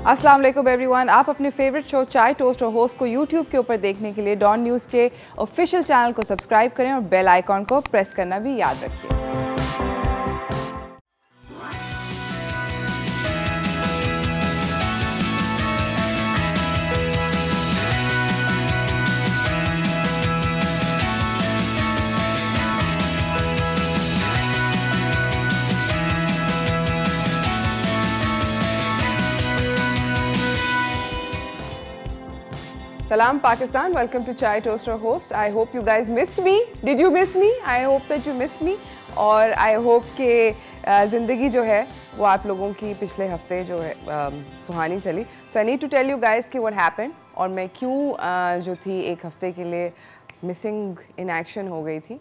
अस्सलाम वालेकुम एवरीवन। आप अपने फेवरेट शो चाय टोस्ट और होस्ट को यूट्यूब के ऊपर देखने के लिए डॉन न्यूज़ के ऑफिशियल चैनल को सब्सक्राइब करें और बेल आइकॉन को प्रेस करना भी याद रखिए। Salam Pakistan, welcome to Chai Toaster Host. I hope you guys missed me. Did you miss me? I hope that you missed me. और I hope कि ज़िंदगी जो है वो आप लोगों की पिछले हफ्ते जो है सुहानी चली. So I need to tell you guys कि what happened और मैं क्यों जो थी एक हफ्ते के लिए missing in action हो गई थी.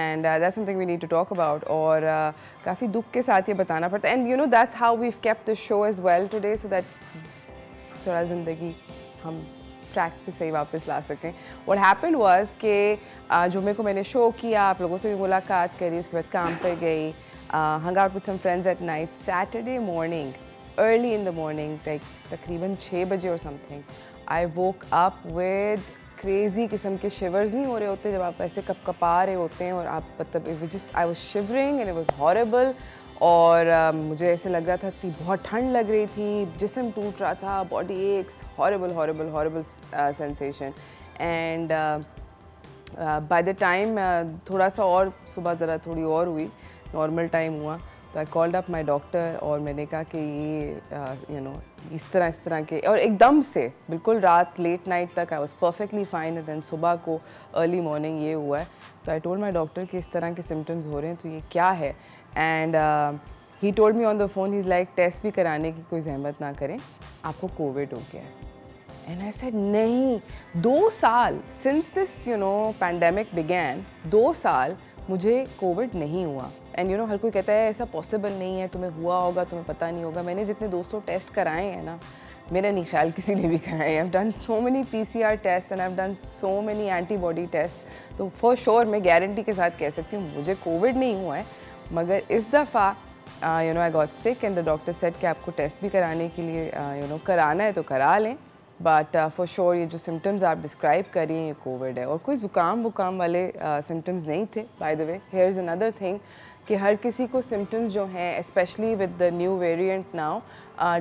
And that's something we need to talk about. और काफ़ी दुख के साथ ये बताना पड़ता है. And you know that's how we've kept the show as well today so that थोड़ा ज़िंदगी हम ट्रैक पे सही वापस ला सकें. What happened was कि जुम्मे को मैंने शो किया, आप लोगों से भी मुलाकात करी, उसके बाद काम पर गई, hung out with some friends at night. Saturday morning, early in the morning, like तकरीबन 6 बजे or something, I woke up with crazy किस्म के shivers नहीं हो रहे होते जब आप ऐसे कपकपा रहे होते हैं और आप मतलब I was shivering and it was horrible. और मुझे ऐसे लग रहा था कि बहुत ठंड लग रही थी, जिस्म टूट रहा था, body aches, horrible sensation. And by the time थोड़ा सा और सुबह ज़रा थोड़ी और हुई, नॉर्मल टाइम हुआ, तो I called up my doctor और मैंने कहा कि ये इस तरह के और एकदम से बिल्कुल रात लेट नाइट तक I was perfectly fine and then सुबह को अर्ली मॉर्निंग ये हुआ है. तो आई टोल्ड माय डॉक्टर कि इस तरह के सिम्टम्स हो रहे हैं तो ये क्या है. And he told me on the phone, he is like test भी कराने की कोई जहमत ना करें, आपको कोविड हो गया है. एंड आई सेड नहीं, 2 साल सिंस दिस पैंडेमिक बिगैन, 2 साल मुझे कोविड नहीं हुआ. एंड हर कोई कहता है ऐसा पॉसिबल नहीं है, तुम्हें हुआ होगा, तुम्हें पता नहीं होगा. मैंने जितने दोस्तों टेस्ट कराए हैं ना, मेरा नहीं ख्याल किसी ने भी कराए हैं. I have done so many PCR test and I have done so many antibody test. तो फॉर श्योर मैं गारंटी के साथ कह सकती हूँ मुझे कोविड नहीं हुआ है. मगर इस दफ़ा I got sick and the doctor said कि आपको टेस्ट भी कराने के लिए कराना है तो करा लें. बट फॉर श्योर ये जो सिम्टम्स आप डिस्क्राइब कर रही हैं ये कोविड है. और कोई ज़ुकाम वाले सिम्टम्स नहीं थे. Bye the way, here is another thing कि हर किसी को सिम्टम्स जो हैं specially with the new variant now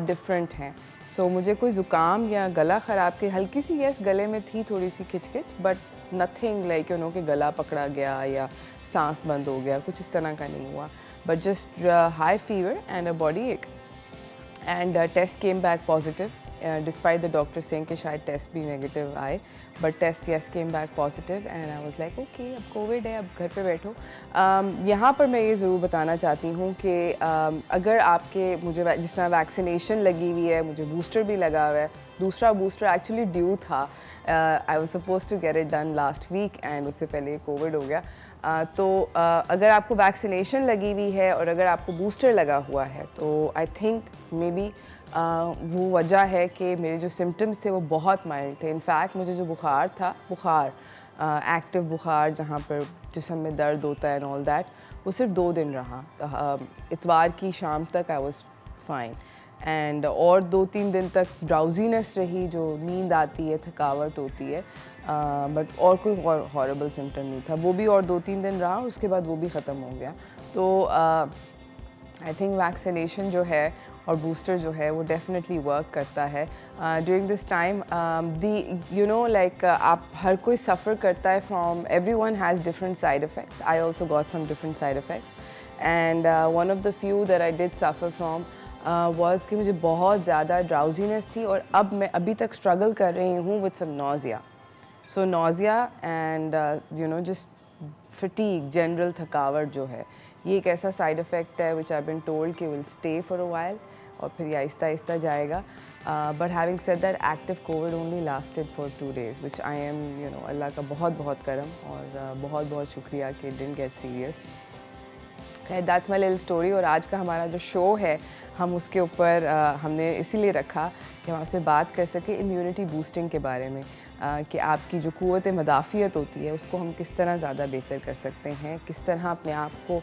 different हैं. सो मुझे कोई ज़ुकाम या गला ख़राब की हल्की सी यस गले में थी थोड़ी सी खिचखिच, बट नथिंग लाइक कि गला पकड़ा गया या सांस बंद हो गया, कुछ इस तरह का नहीं हुआ. But just high fever and a body ache. And test came back positive despite the doctor saying कि शायद टेस्ट भी नेगेटिव आए, but test yes came back positive. And I was like okay, अब कोविड है, अब घर पे बैठो. यहाँ पर मैं ये ज़रूर बताना चाहती हूँ कि अगर आपके मुझे जिस तरह वैक्सीनेशन लगी हुई है, मुझे बूस्टर भी लगा हुआ है, दूसरा बूस्टर एक्चुअली ड्यू था. I was supposed to get it done last week एंड उससे पहले कोविड हो गया. तो अगर आपको वैक्सीनेशन लगी हुई है और अगर आपको बूस्टर लगा हुआ है तो आई थिंक मे बी वो वजह है कि मेरे जो सिम्टम्स थे वो बहुत माइल्ड थे. इनफैक्ट मुझे जो बुखार था, एक्टिव बुखार जहाँ पर जिस्म में दर्द होता है एंड ऑल दैट, वो सिर्फ 2 दिन रहा. इतवार की शाम तक आई वाज फाइन एंड और 2-3 दिन तक ड्राउजीनेस रही, जो नींद आती है, थकावट होती है, बट और कोई हॉरिबल सिम्टम नहीं था. वो भी और 2-3 दिन रहा, उसके बाद वो भी ख़त्म हो गया. तो आई थिंक वैक्सीनेशन जो है और बूस्टर जो है वो डेफिनेटली वर्क करता है. ड्यूरिंग दिस टाइम लाइक आप हर कोई सफ़र करता है from, everyone has different side effects. I also got some different side effects and one of the few that I did suffer from was कि मुझे बहुत ज़्यादा ड्राउजीनेस थी और अब मैं अभी तक स्ट्रगल कर रही हूँ with some nausea. So nausea and just fatigue, general थकावट जो है, ये एक ऐसा साइड इफ़ेक्ट है विच आई बीन टोल्ड कि will stay for a while और फिर ये आहिस्ता आहिस्ता जाएगा. But having said that, active Covid only lasted for 2 days which I am Allah का बहुत करम और बहुत शुक्रिया कि didn't get serious. That's my little story. और आज का हमारा जो शो है हम उसके ऊपर हमने इसीलिए रखा कि हम आपसे बात कर सकें इम्यूनिटी बूस्टिंग के बारे में, कि आपकी जो क़ुव्वत मदाफ़ियत होती है उसको हम किस तरह ज़्यादा बेहतर कर सकते हैं, किस तरह अपने आप को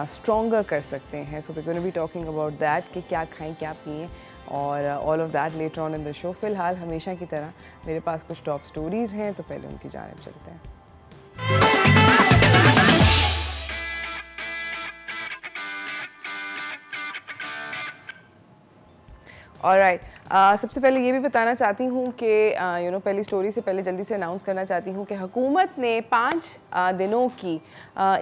स्ट्रॉन्गर कर सकते हैं। So we gonna be talking about that कि क्या खाएं क्या पिएँ और all of that later on in the show. फ़िलहाल हमेशा की तरह मेरे पास कुछ टॉप स्टोरीज़ हैं, तो पहले उनकी जानिब चलते हैं। ऑलराइट, सबसे पहले ये भी बताना चाहती हूँ कि पहली स्टोरी से पहले जल्दी से अनाउंस करना चाहती हूँ कि हुकूमत ने 5 दिनों की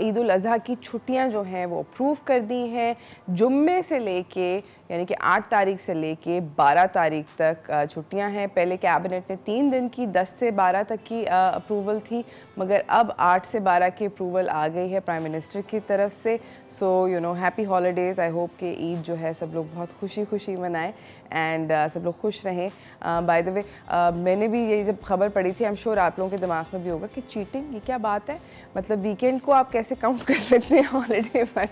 ईद उल अज़हा की छुट्टियाँ जो हैं वो अप्रूव कर दी हैं। जुम्मे से लेके यानी कि 8 तारीख से लेके 12 तारीख तक छुट्टियां हैं। पहले कैबिनेट ने 3 दिन की 10 से 12 तक की अप्रूवल थी, मगर अब 8 से 12 की अप्रूवल आ गई है प्राइम मिनिस्टर की तरफ से। So happy holidays. I hope कि ईद जो है सब लोग बहुत खुशी खुशी मनाएं एंड सब लोग खुश रहें। बाय द वे मैंने भी ये जब खबर पड़ी थी, आई एम श्योर आप लोगों के दिमाग में भी होगा कि चीटिंग ये क्या बात है, मतलब वीकेंड को आप कैसे काउंट कर सकते हैं हॉलीडे पर।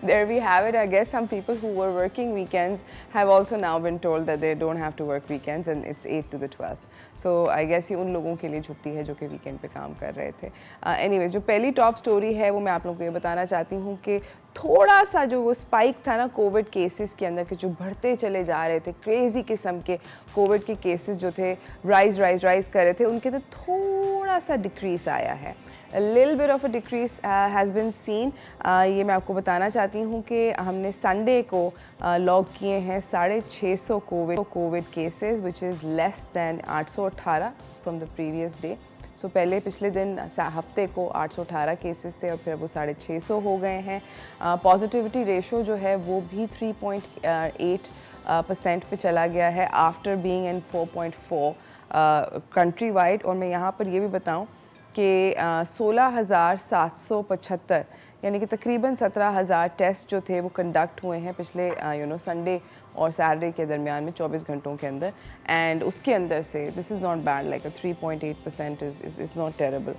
There we have it. I guess some people who were working weekends have also now been told that they don't have to work weekends and it's 8 to the 12th. So I guess ये उन लोगों के लिए छुट्टी है जो कि weekend पे काम कर रहे थे। Anyways, जो पहली टॉप स्टोरी है वो मैं आप लोगों को ये बताना चाहती हूँ कि थोड़ा सा जो वो स्पाइक था ना कोविड केसेस के अंदर के, जो बढ़ते चले जा रहे थे, क्रेजी किस्म के कोविड के केसेस जो थे राइज कर रहे थे, उनके अंदर थोड़ा सा डिक्रीज आया है। A little bit of a decrease has been seen। ये मैं आपको बताना चाहती हूँ कि हमने संडे को लॉग किए हैं 650 Covid cases, which is less than 818 from the previous day. So पहले पिछले दिन हफ्ते को 818 केसेस थे और फिर वो 650 हो गए हैं। पॉजिटिविटी रेशो जो है वो भी 3.8% पे चला गया है after being in 4.4 country wide. और मैं यहाँ पर ये भी बताऊँ कि 16,775 यानी कि तकरीबन 17,000 टेस्ट जो थे वो कंडक्ट हुए हैं पिछले संडे और सैटरडे के दरमियान में 24 घंटों के अंदर। एंड उसके अंदर से this is not bad, like 3.8% is not terrible.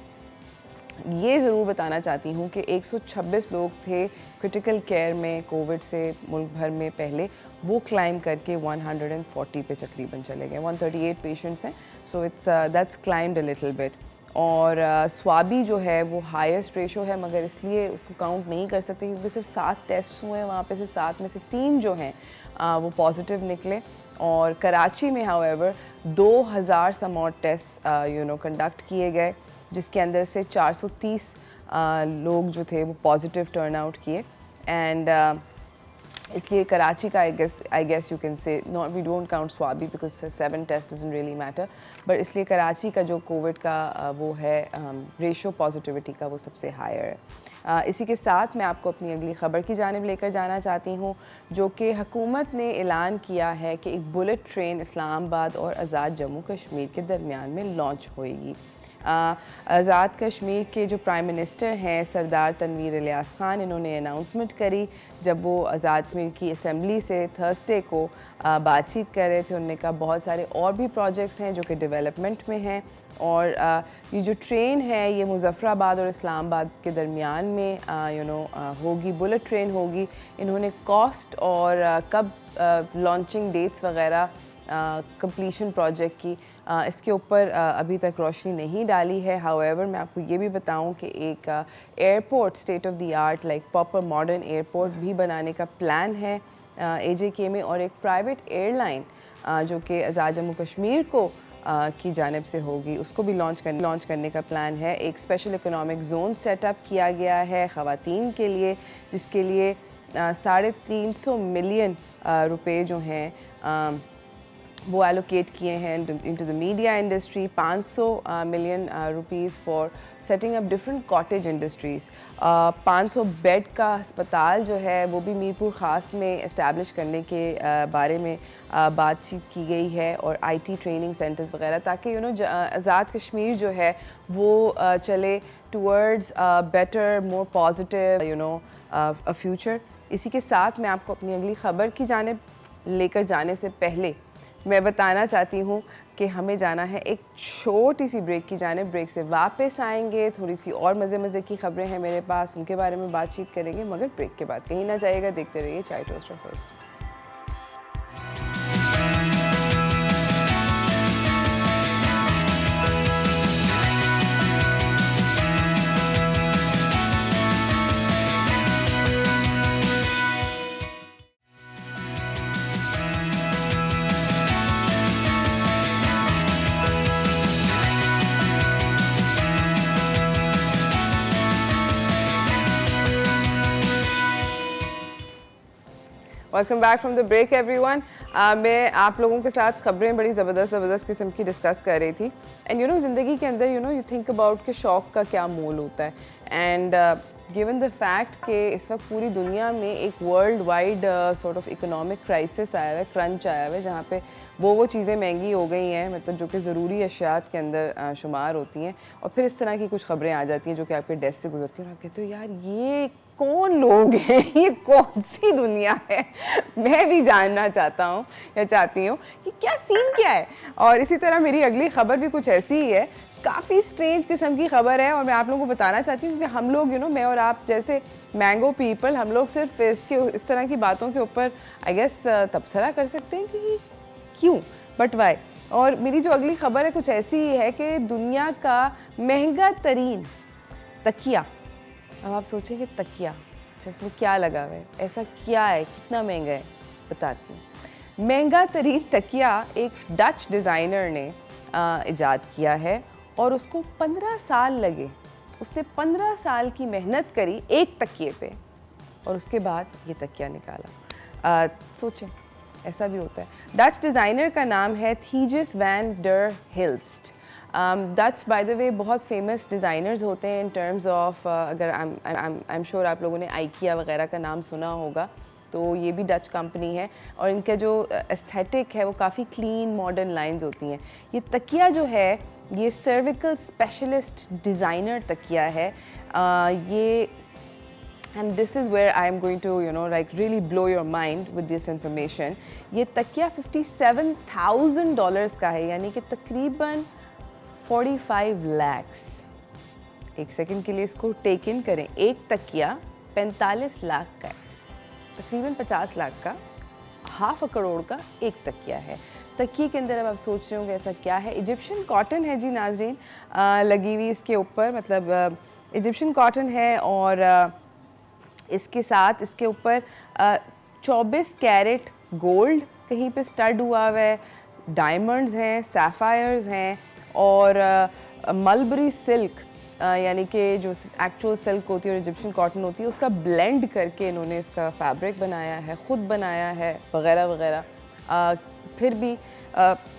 ये ज़रूर बताना चाहती हूँ कि 126 लोग थे क्रिटिकल केयर में कोविड से मुल्क भर में पहले, वो क्लाइम करके 140 पे तकरीबन चले गए। 138 पेशेंट्स हैं, so it's that's climbed a little bit. और स्वाबी जो है वो हाईएस्ट रेशो है, मगर इसलिए उसको काउंट नहीं कर सकते क्योंकि सिर्फ 7 टेस्ट हुए हैं वहाँ पे से, 7 में से 3 जो हैं वो पॉजिटिव निकले। और कराची में हाउएवर 2000 सम और टेस्ट कंडक्ट किए गए, जिसके अंदर से 430 लोग जो थे वो पॉजिटिव टर्न आउट किए। एंड इसलिए कराची का I guess you can say not, we don't count Swabi because 7 test doesn't really matter, but इसलिए कराची का जो कोविड का वो है रेशो पॉजिटिविटी का वो सबसे हायर है। इसी के साथ मैं आपको अपनी अगली ख़बर की जानिब लेकर जाना चाहती हूँ, जो कि हुकूमत ने ऐलान किया है कि एक बुलेट ट्रेन इस्लामाबाद और आज़ाद जम्मू कश्मीर के दरमियान में लॉन्च होएगी। आज़ाद कश्मीर के जो प्राइम मिनिस्टर हैं सरदार तनवीर इलियास खान, इन्होंने अनाउंसमेंट करी जब वो आज़ाद कश्मीर की असम्बली से थर्सडे को बातचीत कर रहे थे। उन्होंने कहा बहुत सारे और भी प्रोजेक्ट्स हैं जो कि डेवलपमेंट में हैं, और ये जो ट्रेन है ये मुज़फ़्फ़राबाद और इस्लामाबाद के दरमियान में होगी, बुलेट ट्रेन होगी। इन्होंने कॉस्ट और कब लॉन्चिंग डेट्स वगैरह कंप्लीशन प्रोजेक्ट की इसके ऊपर अभी तक रोशनी नहीं डाली है। हाउएवर मैं आपको ये भी बताऊं कि एक airport state of the art like proper modern airport भी बनाने का प्लान है AJK में, और एक प्राइवेट एयरलाइन जो कि आज़ाद जम्मू कश्मीर को की जानिब से होगी, उसको भी लॉन्च करने का प्लान है। एक स्पेशल इकोनॉमिक जोन सेटअप किया गया है ख़वातीन के लिए, जिसके लिए 350 मिलियन रुपए जो हैं वो एलोकेट किए हैं into the media industry. 500 million rupees for setting up different cottage industries. 500 bed का अस्पताल जो है वो भी मीरपुर ख़ास में इस्टेब्लिश करने के बारे में बातचीत की गई है, और IT ट्रेनिंग सेंटर्स वगैरह, ताकि आज़ाद कश्मीर जो है वो चले towards better more positive a future. इसी के साथ मैं आपको अपनी अगली ख़बर की जानिब लेकर जाने से पहले मैं बताना चाहती हूँ कि हमें जाना है एक छोटी सी ब्रेक की जानिब। ब्रेक से वापस आएंगे, थोड़ी सी और मज़े की ख़बरें हैं मेरे पास, उनके बारे में बातचीत करेंगे, मगर ब्रेक के बाद कहीं ना जाइएगा, देखते रहिए चाय टोस्टर फर्स्ट। Welcome back from the break everyone. मैं आप लोगों के साथ खबरें बड़ी ज़बरदस्त किस्म की डिस्कस कर रही थी। एंड ज़िंदगी के अंदर यू थिंक अबाउट कि शौक़ का क्या मोल होता है। एंड गिवन द फैक्ट कि इस वक्त पूरी दुनिया में एक world wide sort of economic crisis आया हुआ है, क्रंच आया हुआ है, जहाँ पे वो चीज़ें महंगी हो गई हैं, मतलब जो कि ज़रूरी अशियात के अंदर शुमार होती हैं, और फिर इस तरह की कुछ खबरें आ जाती हैं जो कि आपके डेस्क से गुजरती हैं और आप कहते हो यार ये कौन लोग हैं, ये कौन सी दुनिया है। मैं भी जानना चाहता हूँ या चाहती हूँ कि क्या सीन क्या है। और इसी तरह मेरी अगली खबर भी कुछ ऐसी ही है, काफ़ी स्ट्रेंज किस्म की खबर है, और मैं आप लोगों को बताना चाहती हूँ कि हम लोग मैं और आप जैसे मैंगो पीपल, हम लोग सिर्फ इस तरह की बातों के ऊपर आई गेस तबसरा कर सकते हैं कि क्यों, बट वाई। और मेरी जो अगली खबर है कुछ ऐसी ही है कि दुनिया का महंगा तरीन तकिया। अब आप सोचेंगे तकिया, इसमें क्या लगा हुआ है, ऐसा क्या है, कितना महंगा है, बताती हूँ। महंगा तरीन तकिया एक डच डिज़ाइनर ने इजाद किया है और उसको 15 साल लगे। उसने 15 साल की मेहनत करी एक तकिए पे और उसके बाद ये तकिया निकाला। सोचें, ऐसा भी होता है। डच डिज़ाइनर का नाम है Thijs van der Hilst. Dutch by the way बहुत फेमस डिज़ाइनर्स होते हैं इन टर्म्स ऑफ, अगर आई एम श्योर आप लोगों ने आइकिया वगैरह का नाम सुना होगा, तो ये भी डच कंपनी है और इनका जो एस्थेटिक है वो काफ़ी क्लीन मॉडर्न लाइंस होती हैं। ये तकिया जो है ये सर्विकल स्पेशलिस्ट डिज़ाइनर तकिया है। ये and this is where I am going to like really blow your mind with this information। ये तकिया $57,000 का है, यानी कि तकरीबन 45 lakhs। एक सेकंड के लिए इसको टेक इन करें, एक तकिया 45 लाख का है, तकरीबन 50 लाख का, ½ करोड़ का एक तकिया है। तकिए के अंदर अब आप सोच रहे होंगे ऐसा क्या है। इजिप्शियन कॉटन है जी नाज़रीन, लगी हुई इसके ऊपर, मतलब इजिप्शियन कॉटन है और इसके साथ इसके ऊपर 24 कैरेट गोल्ड कहीं पे स्टड हुआ हुआ है, डायमंड्स हैं, सैफायर्स हैं और मलबरी सिल्क, यानी कि जो एक्चुअल सिल्क होती है और इजिप्शियन कॉटन होती है उसका ब्लेंड करके इन्होंने इसका फैब्रिक बनाया है, ख़ुद बनाया है वगैरह वगैरह। फिर भी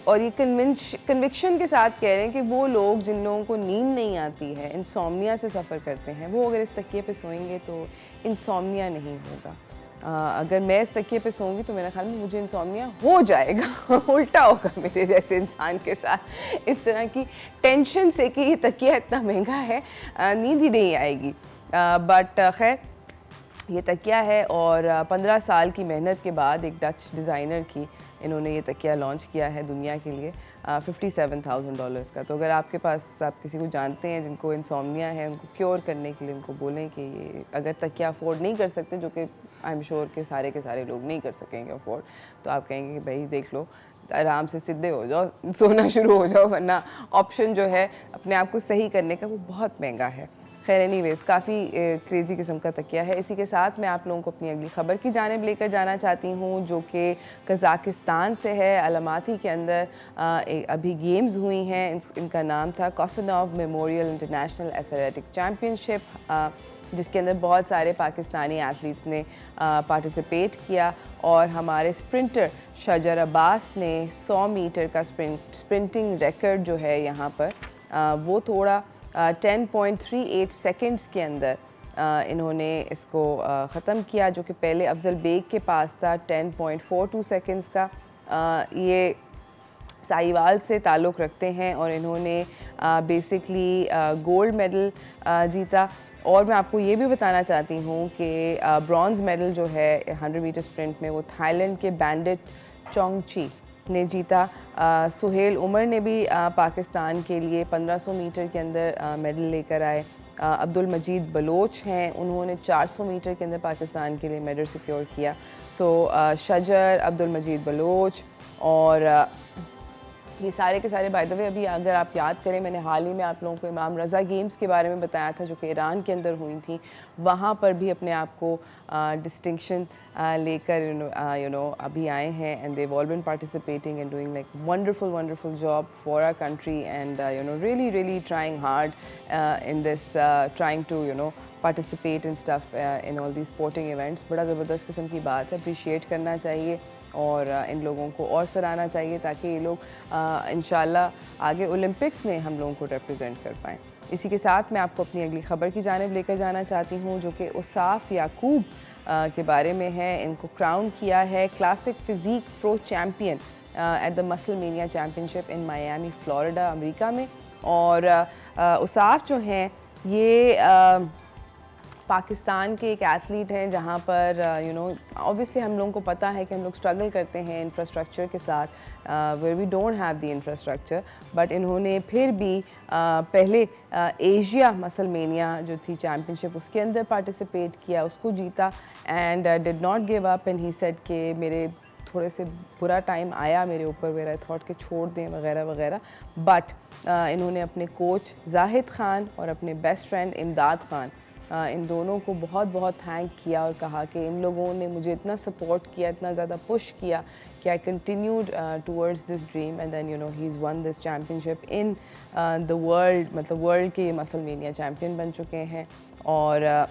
और ये कन्विक्शन के साथ कह रहे हैं कि वो लोग जिन लोगों को नींद नहीं आती है, इंसोम्निया से सफ़र करते हैं, वो अगर इस तकिए पे सोएंगे तो इंसोम्निया नहीं होगा। अगर मैं इस तकिए पे सोऊंगी तो मेरा ख्याल में मुझे इंसोम्निया हो जाएगा उल्टा होगा मेरे जैसे इंसान के साथ, इस तरह की टेंशन से कि ये तकिया इतना महंगा है, नींद ही नहीं आएगी। बट खैर ये तकिया है और 15 साल की मेहनत के बाद एक डच डिज़ाइनर की इन्होंने ये तकिया लॉन्च किया है दुनिया के लिए $57,000 का। तो अगर आपके पास, आप किसी को जानते हैं जिनको इंसोम्निया है, उनको क्योर करने के लिए उनको बोलें कि ये अगर तकिया अफोर्ड नहीं कर सकते, जो कि आई एम श्योर के सारे लोग नहीं कर सकेंगे अफोर्ड, तो आप कहेंगे कि भाई देख लो, आराम से सीधे हो जाओ, सोना शुरू हो जाओ, वरना ऑप्शन जो है अपने आप को सही करने का वो बहुत महंगा है। खैर एनीवेज़ काफ़ी क्रेज़ी किस्म का तकिया है। इसी के साथ मैं आप लोगों को अपनी अगली ख़बर की जानिब लेकर जाना चाहती हूँ, जो कि कज़ाकिस्तान से है। अलमाती के अंदर अभी गेम्स हुई हैं, इनका नाम था कोसनोव मेमोरियल इंटरनेशनल एथलेटिक चैम्पियनशिप, जिसके अंदर बहुत सारे पाकिस्तानी एथलीट्स ने पार्टिसिपेट किया और हमारे स्प्रिंटर शजर अब्बास ने 100 मीटर का स्प्रिंटिंग रिकॉर्ड जो है यहाँ पर वो थोड़ा 10.38 सेकंड्स के अंदर इन्होंने इसको ख़त्म किया, जो कि पहले अफजल बेग के पास था 10.42 सेकंड्स का। ये साहिवाल से ताल्लुक़ रखते हैं और इन्होंने बेसिकली गोल्ड मेडल जीता। और मैं आपको ये भी बताना चाहती हूँ कि ब्रॉन्ज़ मेडल जो है 100 मीटर स्प्रिंट में वो थाईलैंड के बैंडिट चोंगची ने जीता। सुहेल उमर ने भी पाकिस्तान के लिए 1500 मीटर के अंदर मेडल लेकर आए। अब्दुल मजीद बलोच हैं, उन्होंने 400 मीटर के अंदर पाकिस्तान के लिए मेडल सिक्योर किया। सो शजर, अब्दुल मजीद बलोच और ये सारे के सारे बाय द वे अभी अगर आप याद करें, मैंने हाल ही में आप लोगों को इमाम रज़ा गेम्स के बारे में बताया था जो कि ईरान के अंदर हुई थी। वहाँ पर भी अपने आप को डिस्टिंक्शन लेकर यू नो अभी आए हैं and they've all been participating and doing like wonderful job for our country and you know really trying hard in this trying to you know participate in stuff in all the sporting events. बड़ा ज़बरदस्त किस्म की बात है, appreciate करना चाहिए और इन लोगों को और सराहना चाहिए ताकि ये लोग इंशाल्लाह आगे ओलंपिक्स में हम लोगों को रिप्रेजेंट कर पाएँ। इसी के साथ मैं आपको अपनी अगली ख़बर की जानिब लेकर जाना चाहती हूँ जो कि उसाफ याकूब के बारे में है। इनको क्राउन किया है classic physique pro champion at the Musclemania championship in Miami Florida America में। और उसाफ जो हैं ये पाकिस्तान के एक एथलीट हैं जहाँ पर यू नो ऑब्वियसली हम लोगों को पता है कि हम लोग स्ट्रगल करते हैं इंफ्रास्ट्रक्चर के साथ, where we don't have the infrastructure, but इन्होंने फिर भी पहले एशिया मसलमेनिया जो थी चैम्पियनशिप उसके अंदर पार्टिसिपेट किया, उसको जीता and did not give up and he said कि मेरे थोड़े से बुरा टाइम आया मेरे ऊपर, वेयर आई थॉट के छोड़ दें वगैरह वगैरह, बट इन्होंने अपने कोच जाहिद खान और अपने बेस्ट फ्रेंड इमदाद खान इन दोनों को बहुत बहुत थैंक किया और कहा कि इन लोगों ने मुझे इतना सपोर्ट किया, इतना ज़्यादा पुश किया कि I continued towards this dream and then you know he is won this championship in the world, मतलब वर्ल्ड के ये मसलमेनिया चैम्पियन बन चुके हैं। और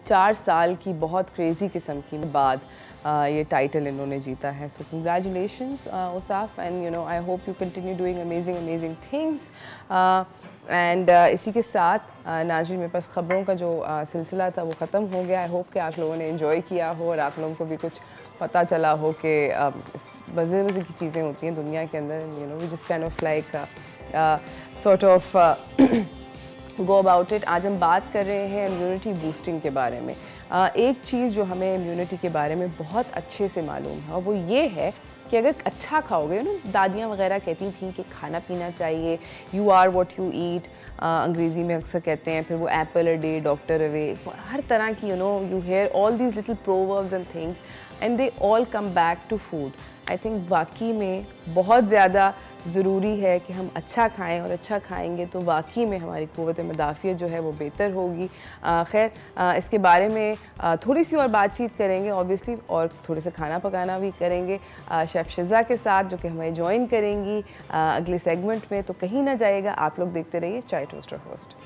4 साल की बहुत क्रेज़ी किस्म की बाद ये टाइटल इन्होंने जीता है। So congratulations Usaf and you know I hope you continue doing amazing things. And इसी के साथ नाज़रीन मेरे पास ख़बरों का जो सिलसिला था वो ख़त्म हो गया। आई होप कि आप लोगों ने एंजॉय किया हो और आप लोगों को भी कुछ पता चला हो कि मज़े की चीज़ें होती हैं दुनिया के अंदर, you know we just kind of like sort of go about it. आज हम बात कर रहे हैं इम्यूनिटी बूस्टिंग के बारे में। एक चीज़ जो हमें इम्यूनिटी के बारे में बहुत अच्छे से मालूम है वो ये है कि अगर अच्छा खाओगे, ना दादियाँ वगैरह कहती थी कि खाना पीना चाहिए, you are what you eat, अंग्रेज़ी में अक्सर कहते हैं, फिर वो apple a day doctor away, हर तरह की you know you hear all these little proverbs and things and they all come back to food. I think वाकई में बहुत ज़्यादा ज़रूरी है कि हम अच्छा खाएं और अच्छा खाएंगे तो वाकई में हमारी क़ुव्वत मुदाफ़ियत जो है वो बेहतर होगी। खैर इसके बारे में थोड़ी सी और बातचीत करेंगे ऑब्वियसली, और थोड़े से खाना पकाना भी करेंगे शेफ़ शिज़ा के साथ जो कि हमें ज्वाइन करेंगी अगले सेगमेंट में। तो कहीं ना जाइएगा, आप लोग देखते रहिए Chai toaster host.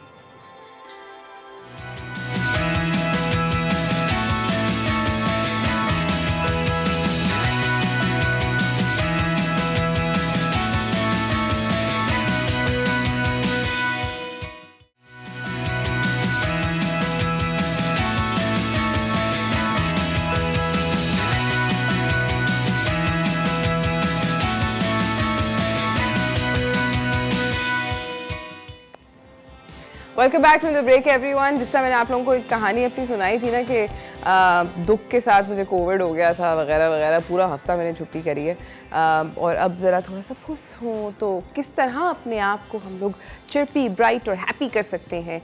Welcome back from the break everyone. जिस तरह मैंने आप लोगों को एक कहानी अपनी सुनाई थी ना कि दुख के साथ मुझे कोविड हो गया था वगैरह वगैरह, पूरा हफ्ता मैंने छुट्टी करी है और अब ज़रा थोड़ा सा खुश हूँ, तो किस तरह अपने आप को हम लोग चिर्पी, ब्राइट और हैप्पी कर सकते हैं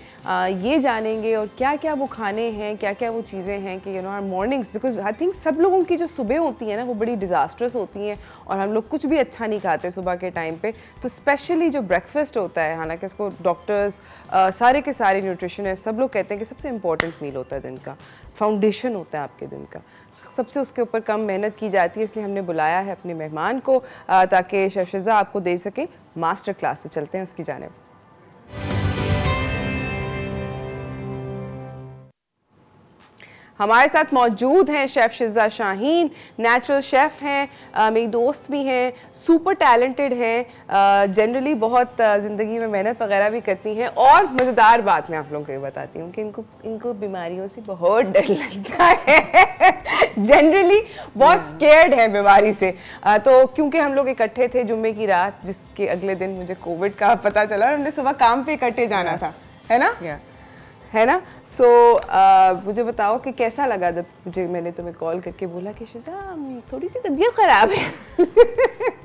ये जानेंगे। और क्या क्या वो खाने हैं, क्या क्या वो चीज़ें हैं कि you know our mornings, because I think सब लोगों की जो सुबह होती है ना वो बड़ी डिज़ास्ट्रस होती हैं और हम लोग कुछ भी अच्छा नहीं खाते सुबह के टाइम पे। तो स्पेशली जो ब्रेकफास्ट होता है, हालांकि इसको डॉक्टर्स सारे के सारे न्यूट्रिशनिस्ट सब लोग कहते हैं कि सबसे इंपॉर्टेंट मील होता है दिन का, फाउंडेशन होता है आपके दिन का, सबसे उसके ऊपर कम मेहनत की जाती है। इसलिए हमने बुलाया है अपने मेहमान को ताकि शेफ़ शिज़ा आपको दे सके मास्टर क्लास। से चलते हैं उसकी जानिब। हमारे साथ मौजूद हैं chef Shiza Shaheen, natural chef हैं, मेरी दोस्त भी हैं, सुपर टैलेंटेड हैं, जनरली बहुत ज़िंदगी में मेहनत वगैरह भी करती हैं। और मज़ेदार बात मैं आप लोगों को ये बताती हूँ कि इनको बीमारियों से बहुत डर लगता है जनरली बहुत स्केर्ड है बीमारी से। तो क्योंकि हम लोग इकट्ठे थे जुम्मे की रात, जिसके अगले दिन मुझे कोविड का पता चला और हमने सुबह काम पे इकट्ठे जाना था, है ना? है ना? सो मुझे बताओ कि कैसा लगा जब मैंने तुम्हें कॉल करके बोला कि शिजा थोड़ी सी तबीयत ख़राब है?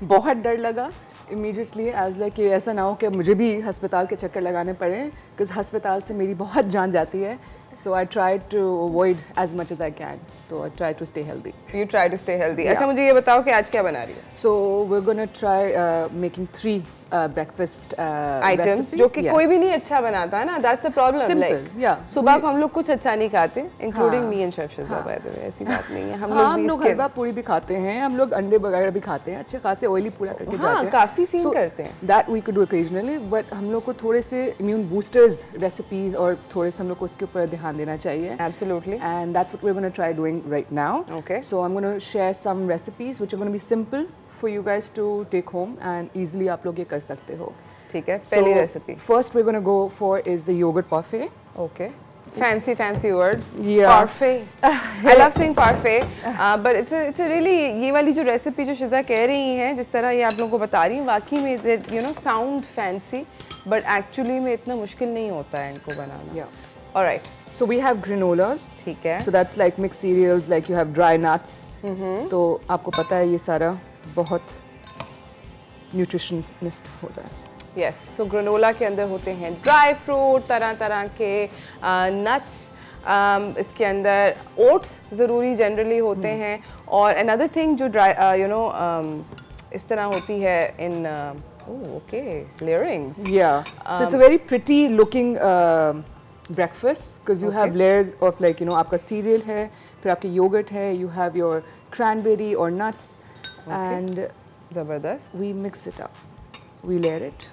बहुत डर लगा इमीडिएटली, एज लाइक कि ऐसा ना हो कि मुझे भी अस्पताल के चक्कर लगाने पड़े, बिकॉज अस्पताल से मेरी बहुत जान जाती है. So I try to avoid as much as I can. तो I try to stay healthy. You try to stay healthy. अच्छा मुझे ये बताओ कि आज क्या बना रही हो? So we are gonna try making 3 breakfast items जो कि कोई भी नहीं अच्छा बनाता है ना. That's the problem. लाइक सुबह को हम लोग कुछ अच्छा नहीं खाते, including me and chef शिजा. Bye the वे ऐसी बात नहीं है. हम लोग हलवा पूरी भी खाते हैं, हम लोग अंडे वगैरह भी खाते हैं, अच्छे खासे ऑयली पूरा करके जाते हैं. काफी सीन करते हैं. That we could do occasionally, but हम लोग को थोड़े से इम्यून बूस्टर्स रेसिपीज और थोड़े से हम लोग को उसके ऊपर ध्यान देना चाहिए. Absolutely. And that's what we are gonna try doing right now. Okay. So I am gonna share some recipes which are gonna be simple for you guys to take home and easily आप लोग ये कर सकते हो. ठीक है. पहली recipe. First we're going to go for is the yogurt parfait. Okay. Fancy words. Yeah. Parfait. I love saying parfait. But it's a really ये वाली जो रेसिपी जो शिजा कह रही हैं, जिस तरह ये आप लोगों को बता रही हैं, वाकई में you know sound fancy, but actually में इतना मुश्किल नहीं होता है इनको बनाना. Yeah. All right. So we have granolas. ठीक है. So that's like mixed cereals, like you have dry nuts. तो आपको पता है ये सारा बहुत nutritionist होता है. यस. सो ग्रेनोला के अंदर होते हैं ड्राई फ्रूट, तरह तरह के नट्स, इसके अंदर ओट्स ज़रूरी जनरली होते हैं. और अनदर थिंग जो ड्राई यू नो इस तरह होती है इन ओके लेयरिंग्स. या so it's a very pretty looking breakfast because you have layers of like you know आपका cereal है, फिर आपके yogurt है, you have your cranberry or nuts and ज़बरदस्त. we mix it up, we layer it.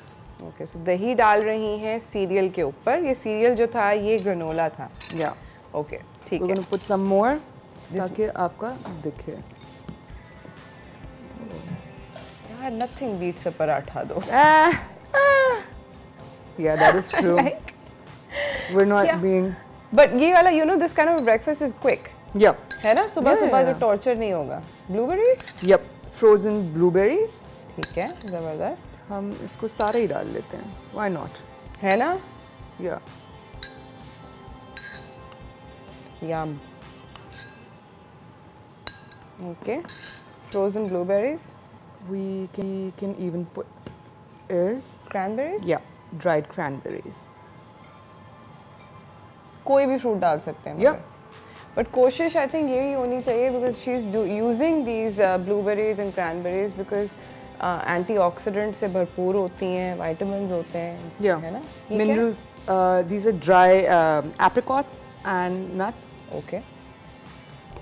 Okay. So दही डाल रही हैं सीरियल के ऊपर. ये सीरियल जो था ये ग्रेनोला था. या. ओके. ठीक है. We're gonna put some more ताकि आपका दिखे. यार नथिंग बीट्स अ पराठा दो. Yeah, that is true. Like, we're not being. But ये वाला you know this kind of breakfast is quick. Yeah. है ना? सुबह जो टॉर्चर नहीं होगा. Blueberries? Yep. Frozen blueberries. ठीक है. ज़बरदस्त. हम इसको सारे ही डाल लेते हैं. Why not? है ना? Yeah. Yum. Okay. Frozen blueberries. We can even put is cranberries. Yeah, dried cranberries. कोई भी फ्रूट डाल सकते हैं. Yeah. But कोशिश I think यही होनी चाहिए because she's using these blueberries and cranberries because antioxidant से भरपूर होती हैं, विटामिन्स होते हैं. Yeah. है ना? Minerals. These are dry apricots and nuts. Okay.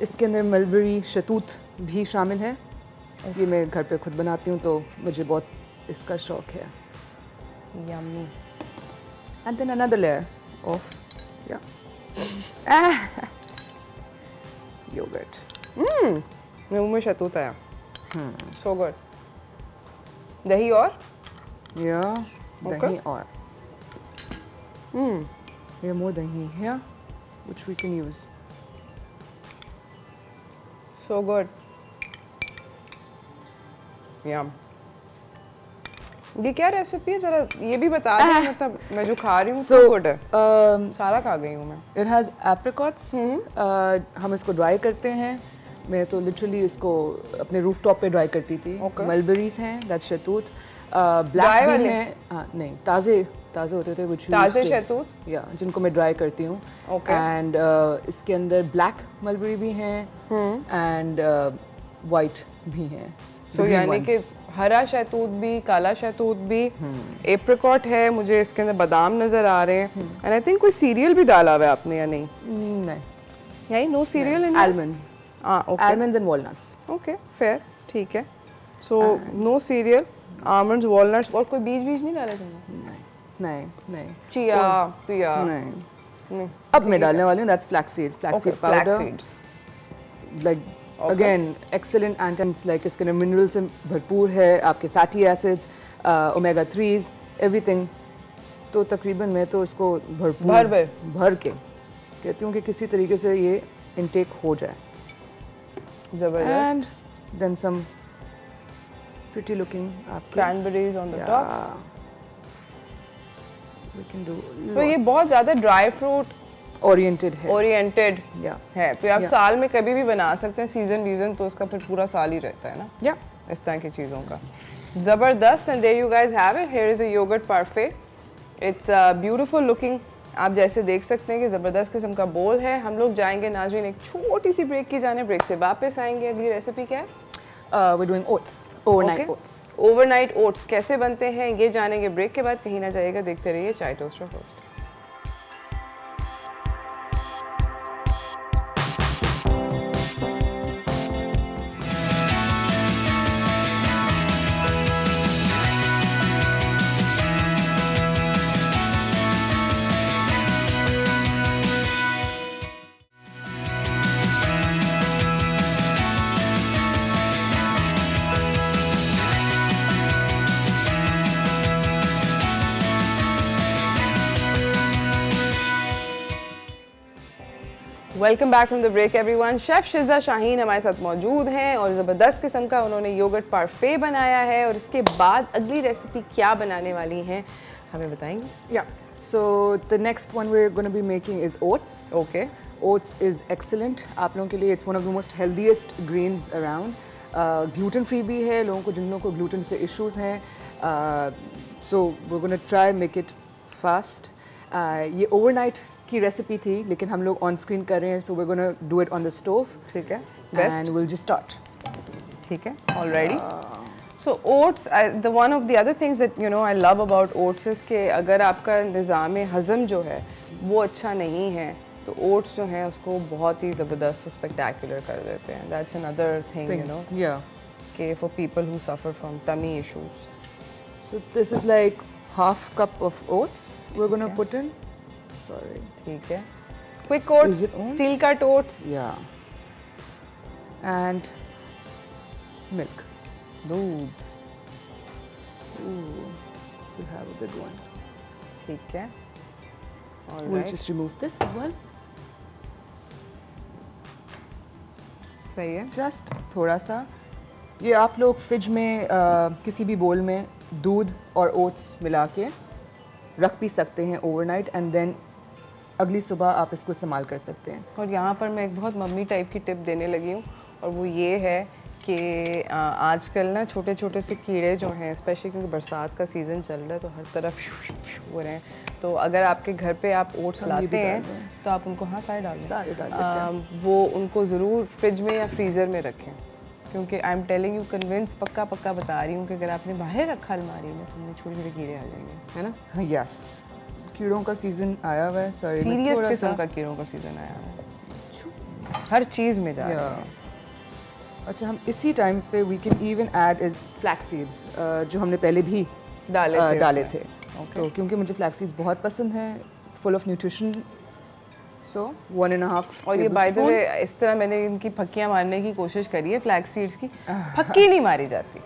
इसके अंदर मलबेरी शतूत भी शामिल है. ये मैं घर पे खुद बनाती हूँ तो मुझे बहुत इसका शौक है. Yummy. And then another layer of yogurt. मेरे मुंह में शतूत आया. So good. दही और दही और we have more dahi here which we can use. So good. Yum. ये क्या रेसिपी है जरा ये भी बता दो. मतलब मैं जो खा रही हूँ so good है. सारा खा गई हूँ मैं. It has apricots. हम इसको ड्राई करते हैं. मैं तो लिटरली इसको अपने रूफटॉप पे ड्राई करती थी. मलबेरीज हैं, दैट्स शतूत. ब्लैक भी हैं. नहीं ताज़े होते थे which ताज़े शतूत. या जिनको मैं ड्राई करती हूँ. एंड इसके अंदर ब्लैक मलबेरी भी हैं एंड वाइट भी हैं. सो यानी कि हरा शहतूत भी, काला शहतूत भी, एप्रिकॉट है. मुझे इसके अंदर बादाम नज़र आ रहे हैं. एंड आई थिंक कोई सीरियल भी डाला हुआ है आपने या नहीं? नहीं. No cereal in almonds. Almonds and walnuts. Okay, fair. ठीक है. So no cereal, almonds, walnuts और कोई बीज नहीं डाले तुमने? नहीं. चिया, पिया. नहीं. अब मैं डालने वाली हूँ. That's flaxseed. Flaxseed powder. Like again excellent antioxidants. Like इसके अंदर minerals से भरपूर है. आपके fatty acids, omega 3s, everything. तो तकरीबन मैं तो इसको भर के कहती हूँ कि किसी तरीके से ये intake हो जाए. And then some pretty looking cranberries on the top. We can do. तो ये बहुत ज़्यादा ड्राई फ्रूट ओरिएंटेड है, ओरिएंटेड है, तो आप साल में कभी भी बना सकते हैं, सीजन तो उसका फिर पूरा साल ही रहता है ना इस तरह की चीज़ों का। ज़बरदस्त। And there you guys have it, here is a yoghurt parfait, it's beautiful looking. आप जैसे देख सकते हैं कि ज़बरदस्त किस्म का बोल है। हम लोग जाएंगे नाज़रीन एक छोटी सी ब्रेक की जाने, ब्रेक से वापस आएंगे। अगली रेसिपी क्या है? we're doing oats, overnight oats. Overnight oats कैसे बनते हैं ये जानेंगे ब्रेक के बाद। कहीं ना जाइएगा, देखते रहिए Chai toaster host. Welcome back from the break everyone. Chef Shiza Shaheen हमारे साथ मौजूद हैं और ज़बरदस्त किस्म का उन्होंने योगर्ट पार्फे बनाया है। और इसके बाद अगली रेसिपी क्या बनाने वाली हैं हमें बताएंगे? या so the next one we are gonna be making is oats. Okay, oats is excellent आप लोगों के लिए। It's one of the most healthiest grains around. Gluten free भी है लोगों को जिन लोगों को ग्लूटेन से इश्यूज़ हैं। So we are gonna try make it fast. ये ओवरनाइट की रेसिपी थी लेकिन हम लोग ऑन स्क्रीन कर रहे हैं, so we are gonna do it on the stove. ठीक है, एंड विल जस्ट स्टार्ट। ठीक है, alrighty. So oats, the one of the other things that you know I love about oats is कि अगर आपका निज़ाम हज़म जो है वो अच्छा नहीं है तो ओट्स जो हैं उसको बहुत ही ज़बरदस्त स्पेक्टेकुलर कर देते हैं। That's another thing you know, कि for people who suffer from tummy issues. So this is like half cup of oats we are gonna put in. Sorry. ठीक है, quick oats, steel cut oats, and milk, दूध। we have a good one. ठीक है, we'll just remove this as well. सही है। Just थोड़ा सा ये आप लोग फ्रिज में किसी भी बोल में दूध और ओट्स मिला के रख भी सकते हैं ओवरनाइट, एंड देन अगली सुबह आप इसको इस्तेमाल कर सकते हैं। और यहाँ पर मैं एक बहुत मम्मी टाइप की टिप देने लगी हूँ, और वो ये है कि आजकल ना छोटे छोटे से कीड़े जो हैं, स्पेशली क्योंकि बरसात का सीज़न चल रहा है तो हर तरफ हो रहे हैं, तो अगर आपके घर पे आप ओट्स लाते हैं तो आप उनको सारे डाल दें, वो उनको ज़रूर फ्रिज में या फ्रीज़र में रखें, क्योंकि I am telling you convince, पक्का बता रही हूँ कि अगर आपने बाहर रखा अलमारी में तो उनमें छोटे छोटे कीड़े आ जाएंगे, है ना? यस, कीड़ों का सीज़न आया हुआ है। सीरियस किस्म का कीड़ों का सीज़न आया हुआ है, हर चीज़ में जा रहा है। अच्छा, हम इसी टाइम पे we can even add is flax seeds, जो हमने पहले भी डाले थे। तो क्योंकि मुझे फ्लैक्स सीड्स बहुत पसंद हैं, फुल ऑफ न्यूट्रिशन, सो 1.5। और ये बाय द वे इस तरह मैंने इनकी फक्कियाँ मारने की कोशिश करी है, फ्लैक्स सीड्स की फक्की नहीं मारी जाती।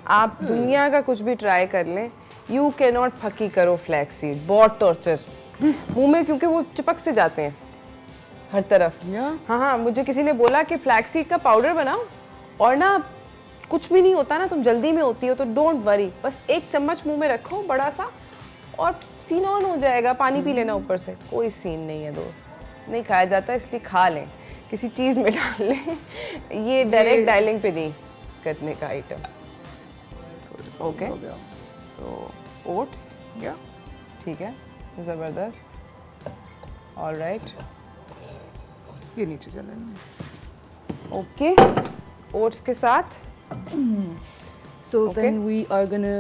आप दुनिया का कुछ भी ट्राई कर लें, यू कैन नॉट फक्की करो फ्लैक्स सीड, बहुत टॉर्चर मुंह में, क्योंकि वो चिपक से जाते हैं हर तरफ। हाँ, मुझे किसी ने बोला कि फ्लैक्स सीड का पाउडर बनाओ, और ना कुछ भी नहीं होता ना, तुम जल्दी में होती हो तो डोंट वरी, बस एक चम्मच मुंह में रखो बड़ा सा और सीन ऑन हो जाएगा, पानी पी लेना ऊपर से। कोई सीन नहीं है दोस्त, नहीं खाया जाता, इसलिए खा लें, किसी चीज़ में डाल लें, ये डायरेक्ट डायलिंग पे नहीं करने का आइटम। ओके, सो ओट्स, ठीक है, ज़बरदस्त, ऑलराइट, ये नीचे चलें। ओके, ओट्स के साथ so then we are gonna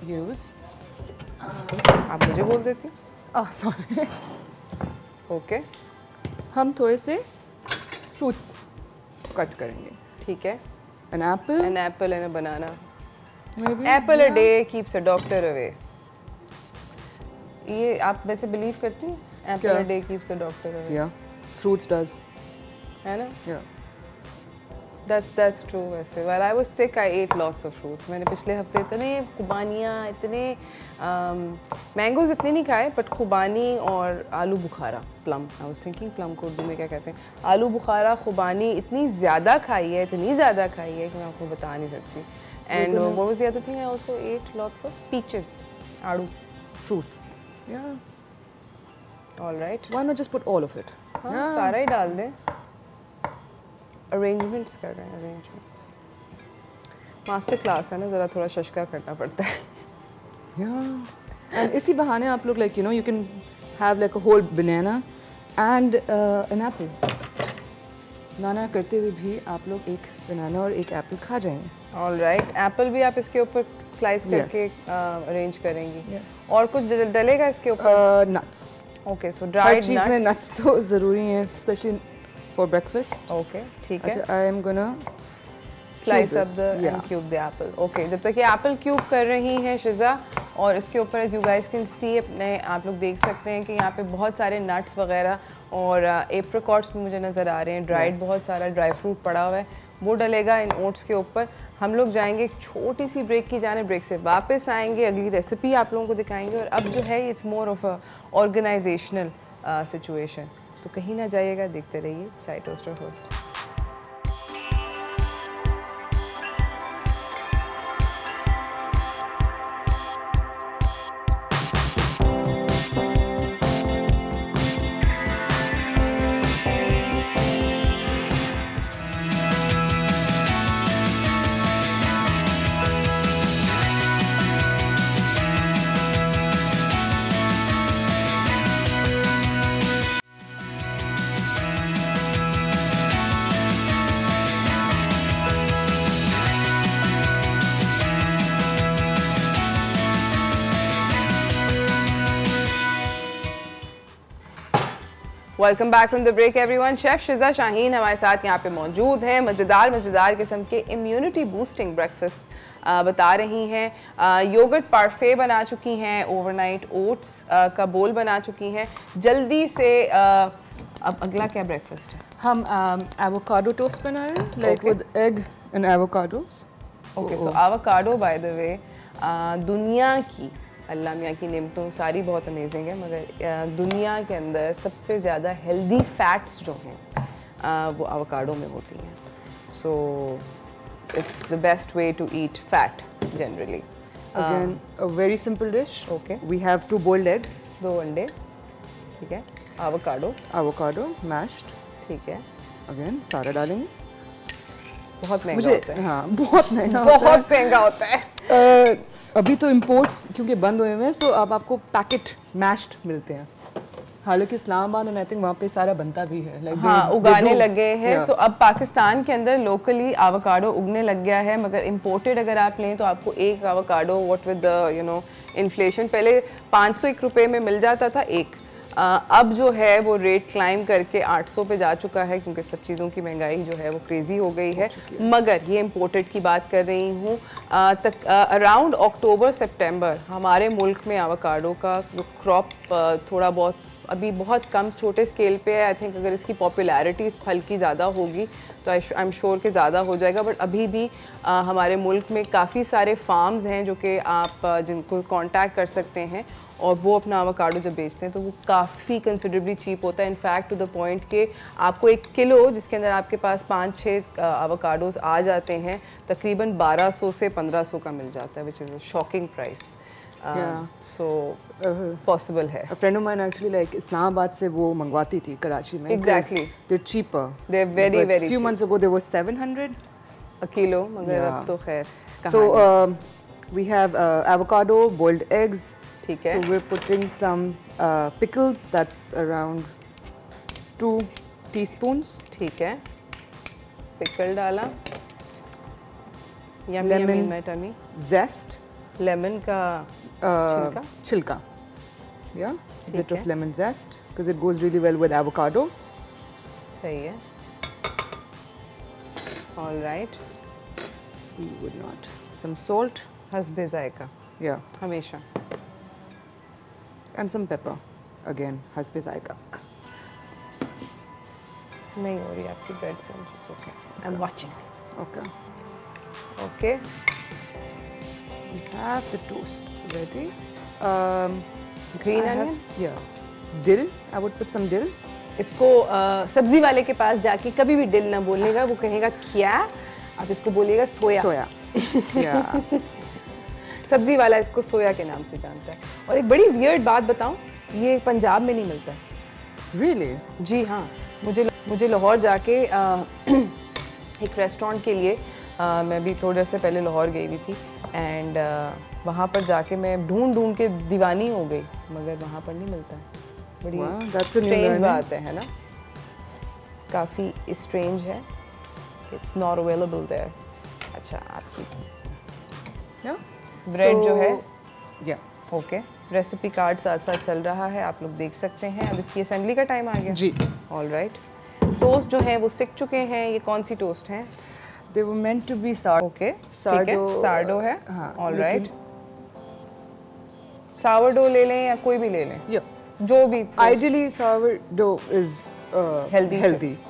use, आप मुझे बोल देती? सॉरी। ओके, हम थोड़े से फ्रूट्स कट करेंगे। ठीक है, an apple and a banana, maybe apple a day keeps a doctor away। ये आप वैसे बिलीव करती हैं? Apple a day keeps a doctor away। Yeah, fruits does, है ना? Yeah, that's true। वैसे while I was sick I ate lots of fruits। मैंने पिछले हफ्ते इतने खुबानियाँ, इतने मैंगोज इतने नहीं खाए, बट खुबानी और आलू बुखारा, plum, I was thinking plum को उर्दू में क्या कहते हैं, आलू बुखारा, खुबानी इतनी ज़्यादा खाई है कि मैं आपको बता नहीं सकती। And what was the other thing I also ate lots of? Peaches, आड़ू, fruit, yeah, all right। why not just put all of it? हाँ, सारा ही डाल दें। अरेंजमेंट्स कर रहे हैं, अरेंजमेंट्स। मास्टर क्लास है ना, ज़रा थोड़ा शशका करना पड़ता है। एंड इसी बहाने आप लोग like you can have like a whole banana and an apple. बनाना करते हुए भी आप लोग एक बनाना और एक एप्पल खा जाएंगे। ऑलराइट, एप्पल भी आप इसके ऊपर स्लाइस करके अरेंज करेंगी। और कुछ डलेगा इसके ऊपर? नट्स। ओके, सो ड्राइड नट्स। हर चीज़ में नट्स तो ज़रूरी हैं, स्पेशली फॉर ब्रेकफास्ट। ओके, ठीक है। अच्छा, आई am gonna slice up the end cube the Apple. Okay, जब तक ये एप्पल क्यूब कर रही हैं शिज़ा, और इसके ऊपर as you guys can see अपने आप लोग देख सकते हैं कि यहाँ पे बहुत सारे नट्स वगैरह और एप्रिकॉट्स भी मुझे नज़र आ रहे हैं। ड्राइड बहुत सारा ड्राई फ्रूट पड़ा हुआ है, वो डलेगा इन ओट्स के ऊपर। हम लोग जाएंगे एक छोटी सी ब्रेक की जाने, ब्रेक से वापस आएंगे, अगली रेसिपी आप लोगों को दिखाएंगे। और अब जो है it's more of a organisational situation, तो कहीं ना जाइएगा, देखते रहिए Chai toaster host. Welcome back from the break everyone. Chef Shiza Shaheen हमारे साथ यहाँ पे मौजूद हैं। मज़ेदार किस्म के इम्यूनिटी बूस्टिंग ब्रेकफास्ट बता रही हैं। योगर्ट पार्फे बना चुकी हैं, ओवरनाइट ओट्स का बोल बना चुकी हैं। जल्दी से अब अगला क्या ब्रेकफास्ट है? हम एवोकाडो टोस्ट बना रहे हैं, like with egg and avocados. Okay, so avocado bye the वे दुनिया की, अल्लाह मियाँ की नेमतों सारी बहुत अमेजिंग है, मगर दुनिया के अंदर सबसे ज़्यादा हेल्दी फैट्स जो हैं वो एवोकाडो में होती हैं। So it's the best way to eat fat generally. Again a very simple dish. Okay, we have 2 boiled eggs, 2 अंडे, ठीक है, एवोकाडो मैश्ड, ठीक है। अगेन सारा डालेंगे। बहुत महंगा होता है। हाँ, बहुत महंगा होता है। अभी तो इंपोर्ट्स क्योंकि बंद हुए हुए हैं, सो अब आपको पैकेट मैश्ड मिलते हैं। हालांकि इस्लामाबाद और आई थिंक वहाँ पे सारा बनता भी है, like हाँ, उगाने लगे हैं। सो अब पाकिस्तान के अंदर लोकली एवोकाडो उगने लग गया है, मगर इंपोर्टेड अगर आप लें तो आपको एक avocado what with the inflation पहले 501 रुपये में मिल जाता था एक। अब जो है वो रेट क्लाइम करके 800 पे जा चुका है, क्योंकि सब चीज़ों की महंगाई जो है वो क्रेज़ी हो गई है। मगर ये इम्पोर्टेड की बात कर रही हूँ, अराउंड अक्टूबर सितंबर हमारे मुल्क में एवोकाडो का जो क्रॉप थोड़ा बहुत अभी बहुत कम छोटे स्केल पे है। आई थिंक अगर इसकी पॉपुलैरिटी इस फल की ज़्यादा होगी तो आई एम श्योर कि ज़्यादा हो जाएगा। बट अभी भी हमारे मुल्क में काफ़ी सारे फार्म्स हैं जो कि आप जिनको कांटेक्ट कर सकते हैं, और वो अपना एवोकाडो जब बेचते हैं तो वो काफ़ी कंसिडरेबली चीप होता है। इनफैक्ट टू द पॉइंट कि आपको 1 किलो जिसके अंदर आपके पास 5-6 एवोकाडोज आ जाते हैं, तकरीबन 1200 से 1500 का मिल जाता है, which is a shocking price. So possible है। A friend of mine actually like Islamabad से वो मंगवाती थी कराची में। Exactly. They're cheaper. They're very very few months ago they were 700 a kilo, मगर अब तो खैर। So we have avocado, boiled eggs. ठीक है। So we're putting some pickles. That's around 2 teaspoons. ठीक है। पिकल डाला। Lemon my tummy. Zest. Lemon का छिलका, yeah, bit of lemon zest because it goes really well with avocado. सही है। All right. We would not. Some salt. हस्बे JICA. Yeah. हमेशा। And some pepper. Again, हस्बे जायका। नहीं हो रही आपकी bread sandwich. Okay. I'm watching. Okay. Okay. We have the toast ready. Green onion? Yeah. Dill. I would put some dill. इसको सब्जी वाले के पास जाके कभी भी दिल ना बोलेगा, वो कहेगा क्या, आप इसको बोलिएगा सोया। सोया। Yeah. सब्जी वाला इसको सोया के नाम से जानता है। और एक बड़ी वियर्ड बात बताऊं, ये पंजाब में नहीं मिलता है। Really? जी हाँ, मुझे लाहौर जाके एक रेस्टोरेंट के लिए मैं भी थोड़ी देर से पहले लाहौर गई हुई थी एंड वहाँ पर जाके मैं ढूंढ के दीवानी हो गई, मगर वहाँ पर नहीं मिलता। बड़ी स्ट्रेंज बात है ना, काफ़ी स्ट्रेंज है, इट्स नॉट अवेलेबल देयर। अच्छा, आपकी ब्रेड जो है ओके, रेसिपी कार्ड साथ साथ चल रहा है, आप लोग देख सकते हैं। अब इसकी असेंबली का टाइम आ गया जी। ऑल राइट, टोस्ट जो है वो सिक चुके हैं। ये कौन सी टोस्ट हैं? They were meant to be sourdough. Okay, sourdough है। ऑल राइट, सावरडो ले लें या कोई भी ले लें? जो भी। Ideally sourdough is healthy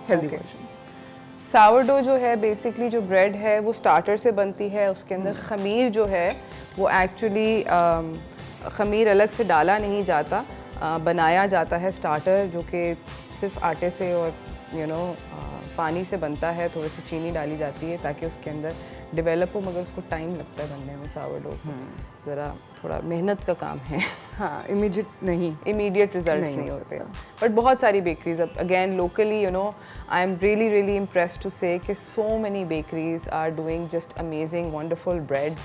version. Sourdough जो है बेसिकली जो ब्रेड है वो स्टार्टर से बनती है। उसके अंदर खमीर जो है वो एक्चुअली खमीर अलग से डाला नहीं जाता, बनाया जाता है स्टार्टर, जो कि सिर्फ आटे से और पानी से बनता है। थोड़ी सी चीनी डाली जाती है ताकि उसके अंदर डेवलप हो, मगर उसको टाइम लगता है बनने में। सावरडो ज़रा थोड़ा मेहनत का काम है। हाँ, इमीडिएट रिजल्ट्स नहीं होते। बट बहुत सारी बेकरीज अब again locally I am really impressed to say कि so many bakeries are doing just amazing wonderful breads.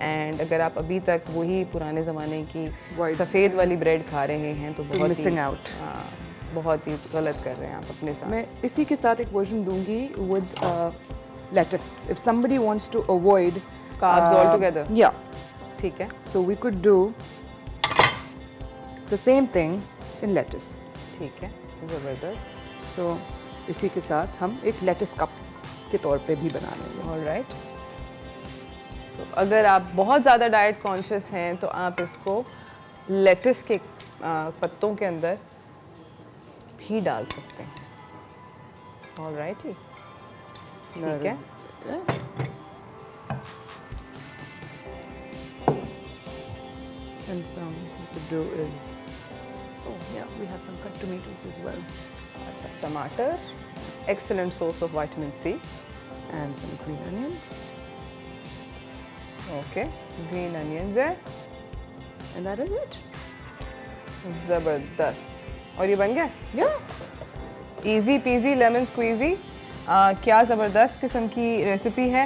And अगर आप अभी तक वही पुराने ज़माने की सफ़ेद वाली ब्रेड खा रहे हैं तो बहुत मिसिंग आउट, बहुत ही गलत कर रहे हैं आप अपने साथ। मैं इसी के साथ एक वर्जन दूंगी with lettuce if somebody wants to avoid carbs altogether. Yeah, ठीक है, so we could do the same thing in lettuce. ठीक है, ज़बरदस्त। so इसी के साथ हम एक lettuce cup के तौर पे भी बना लेंगे। ऑल राइट, so अगर आप बहुत ज़्यादा डाइट कॉन्शियस हैं तो आप इसको लेटस के पत्तों के अंदर भी डाल सकते हैं। ऑल राइट, ठीक है। And some we could do is, oh yeah, we have some cut tomatoes as well. अच्छा, टमाटर, excellent source of vitamin C, and some green onions. Okay, green onions है, and that is it. ज़बरदस्त। और ये बन गया? Yeah. Easy peasy lemon squeezy। क्या ज़बरदस्त किस्म की रेसिपी है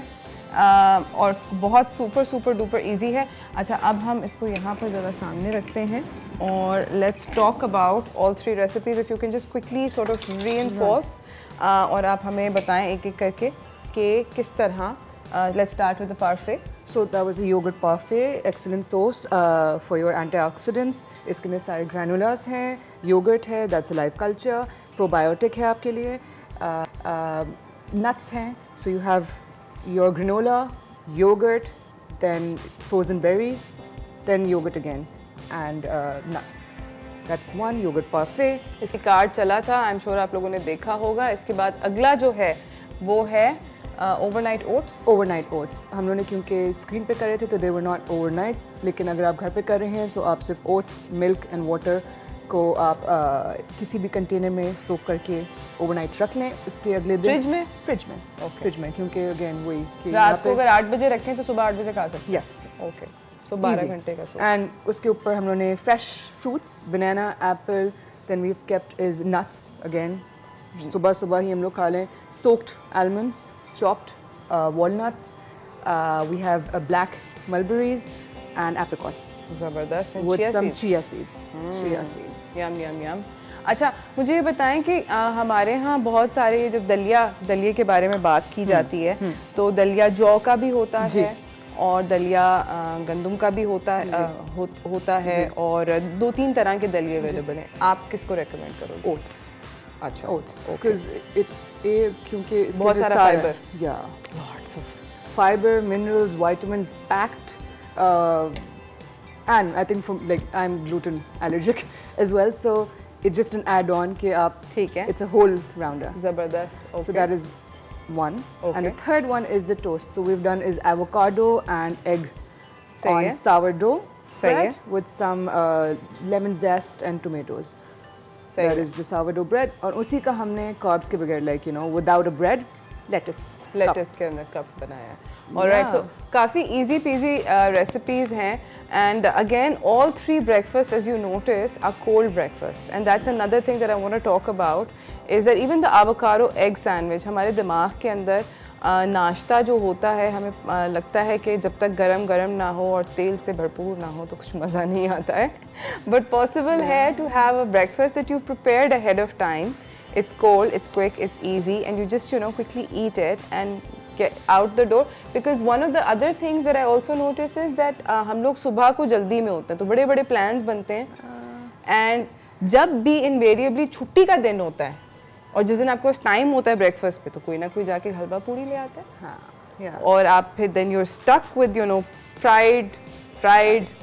और बहुत सुपर डुपर इजी है। अच्छा, अब हम इसको यहाँ पर ज़रा सामने रखते हैं और let's talk about all 3 recipes. If you can just quickly sort of reinforce और आप हमें बताएं एक एक करके कि किस तरह। Let's start with the parfait. So that was a yogurt parfait, excellent source for your antioxidants. इसके अंदर सारे granulas हैं, yogurt है, that's a live culture, probiotic है आपके लिए, nuts हैं, so you have your granola, yogurt, then frozen berries, then yogurt again, and nuts. That's one yogurt parfait. इसका कार्ड चला था, आई एम श्योर आप लोगों ने देखा होगा। इसके बाद अगला जो है वो है ओवरनाइट ओट्स। ओवरनाइट ओट्स हम लोगों ने क्योंकि स्क्रीन पे कर रहे थे तो दे वर नॉट ओवरनाइट, लेकिन अगर आप घर पे कर रहे हैं तो आप सिर्फ ओट्स, मिल्क एंड वाटर को आप किसी भी कंटेनर में सोक करके ओवरनाइट रख लें। उसके अगले दिन फ्रिज में क्योंकि अगेन वही रात को अगर 8 बजे रखें तो सुबह 8 बजे खा सकते हैं। यस, ओके, सो 12 घंटे का सोक। एंड उसके ऊपर हम लोगों ने fresh fruits, banana, apple, then we have kept is nuts again, सुबह ही हम लोग खा लें। Soaked almonds, chopped walnuts, we have black mulberries and apricots. ज़बरदस्त। with some chia seeds. यम। अच्छा, मुझे ये बताएं कि हमारे यहाँ बहुत सारे जब दलिये के बारे में बात की जाती है तो दलिया जौ का भी होता है और दलिया गंदम का भी होता है और 2-3 तरह के दलिये अवेलेबल हैं। आप किसको रेकमेंड करोगे? ओट्स। अच्छा, ओट्स बिकॉज क्योंकि बहुत सारा fibre, lots of fibre, minerals, vitamins packed, and I think from I'm gluten allergic as well, so it's just an add-on कि आप ठीक है, it's a whole rounder. ज़बरदस्त। Okay. So that is one. Okay. And the third one is the toast. So we've done is avocado and egg on sourdough bread with some lemon zest and tomatoes. That is the sourdough bread. और उसी का हमने carbs के बगैर without a bread latus के अंदर cup बनाया है। ऑलराइट, सो काफ़ी इजी पीजी रेसिपीज हैं, and again all 3 breakfasts as you notice are cold breakfasts, and that's another thing that I want to talk about is that even the avocado egg sandwich हमारे दिमाग के अंदर नाश्ता जो होता है, हमें लगता है कि जब तक गरम गरम ना हो और तेल से भरपूर ना हो तो कुछ मज़ा नहीं आता है, बट पॉसिबल है to have a breakfast that you prepared ahead of time. It's cold, it's quick, it's easy, and you just, you know, quickly eat it and get out the door. Because one of the other things that I also notice is that हम लोग सुबह को जल्दी में होते हैं, तो बड़े बड़े plans बनते हैं, and जब भी invariably छुट्टी का दिन होता है और जिस दिन आपको टाइम होता है ब्रेकफास्ट पे, तो कोई ना कोई जाके हलवा पूरी ले आता है. हाँ, और आप फिर then you're stuck with, you know, fried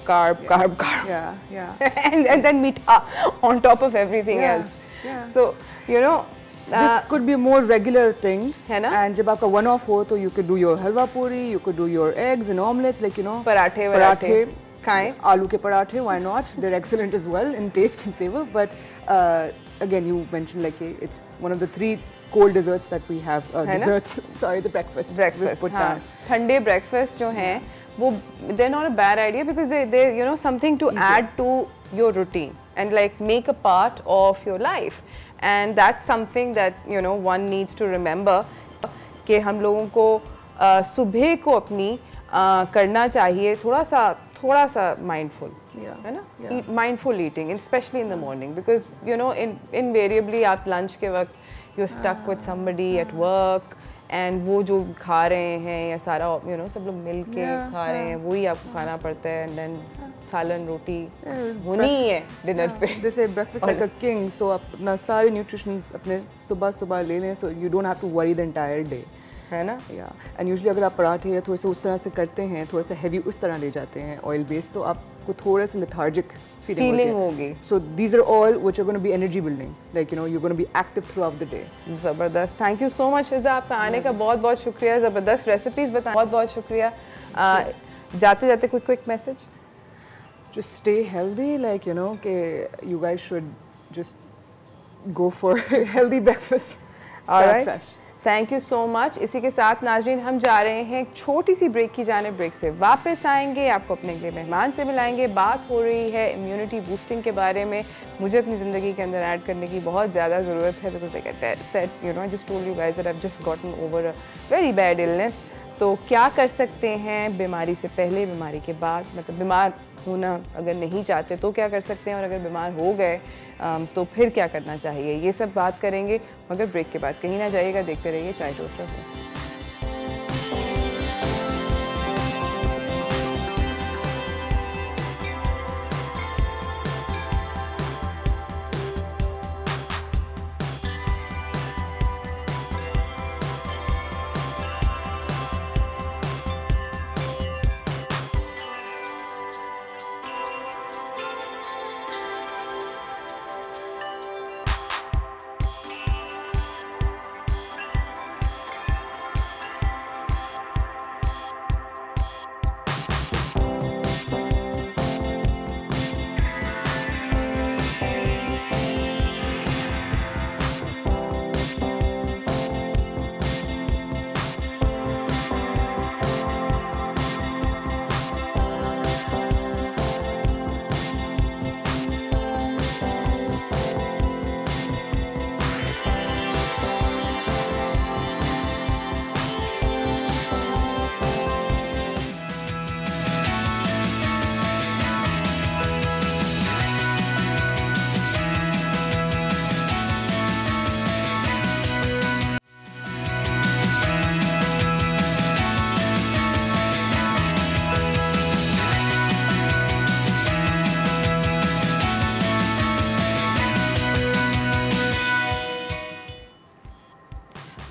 carb, and then meat on top of everything else. So you know, this could be a more regular thing, है ना? And जब आपका one off हो तो you could do your halwa puri, you could do your eggs and omelets, like, you know, पराठे खाएं. आलू के पराठे, why not? They're excellent as well in taste and flavor. But again, you mentioned like it's one of the 3 cold desserts that we have. Desserts, sorry, the breakfast. हाँ, ठंडे breakfast जो हैं वो they're not a bad idea because they you know something to add to your routine and like make a part of your life, and that's something that, you know, one needs to remember कि हम लोगों को सुबह को अपनी करना चाहिए थोड़ा सा mindful, है ना? Eat mindful eating, especially in the morning, because you know invariably आप lunch के वक्त you're stuck with somebody at work, and वो जो खा रहे हैं या सारा, you know, सब लोग मिल के खा रहे हैं, वही आपको खाना पड़ता है, and then सालन रोटी होनी ही है डिनर पे. They say breakfast like a king, so आप अपना सारे nutritions अपने सुबह ले लें, so you don't have to worry the entire day, है ना? And usually अगर आप पराठे या थोड़े से उस तरह से करते हैं, थोड़ा सा heavy उस तरह ले जाते हैं oil based, तो आपको थोड़ा सा lethargic feeling होगी. So these are all which are going to be energy building, like, you know, you're going to be active throughout the day. ज़बरदस्त. थैंक यू सो मच शिज़ा, आपका आने का बहुत शुक्रिया, ज़बरदस्त रेसिपीज़ बताने बहुत शुक्रिया. जाते quick message. Just stay healthy, like, you know, you guys should just go for healthy breakfast. Start fresh. Thank you so much. इसी के साथ नाजरीन हम जा रहे हैं एक छोटी सी ब्रेक की जाने. ब्रेक से वापस आएंगे, आपको अपने अगले मेहमान से मिलाएंगे. बात हो रही है इम्यूनिटी बूस्टिंग के बारे में. मुझे अपनी ज़िंदगी के अंदर ऐड करने की बहुत ज़्यादा ज़रूरत है, because like I said, you know, I just told you guys that I have just gotten over a very bad illness. तो क्या कर सकते हैं बीमारी से पहले, बीमारी के बाद, मतलब बीमार होना अगर नहीं चाहते तो क्या कर सकते हैं, और अगर बीमार हो गए तो फिर क्या करना चाहिए, ये सब बात करेंगे. मगर ब्रेक के बाद कहीं ना जाइएगा, देखते रहिए Chai toaster.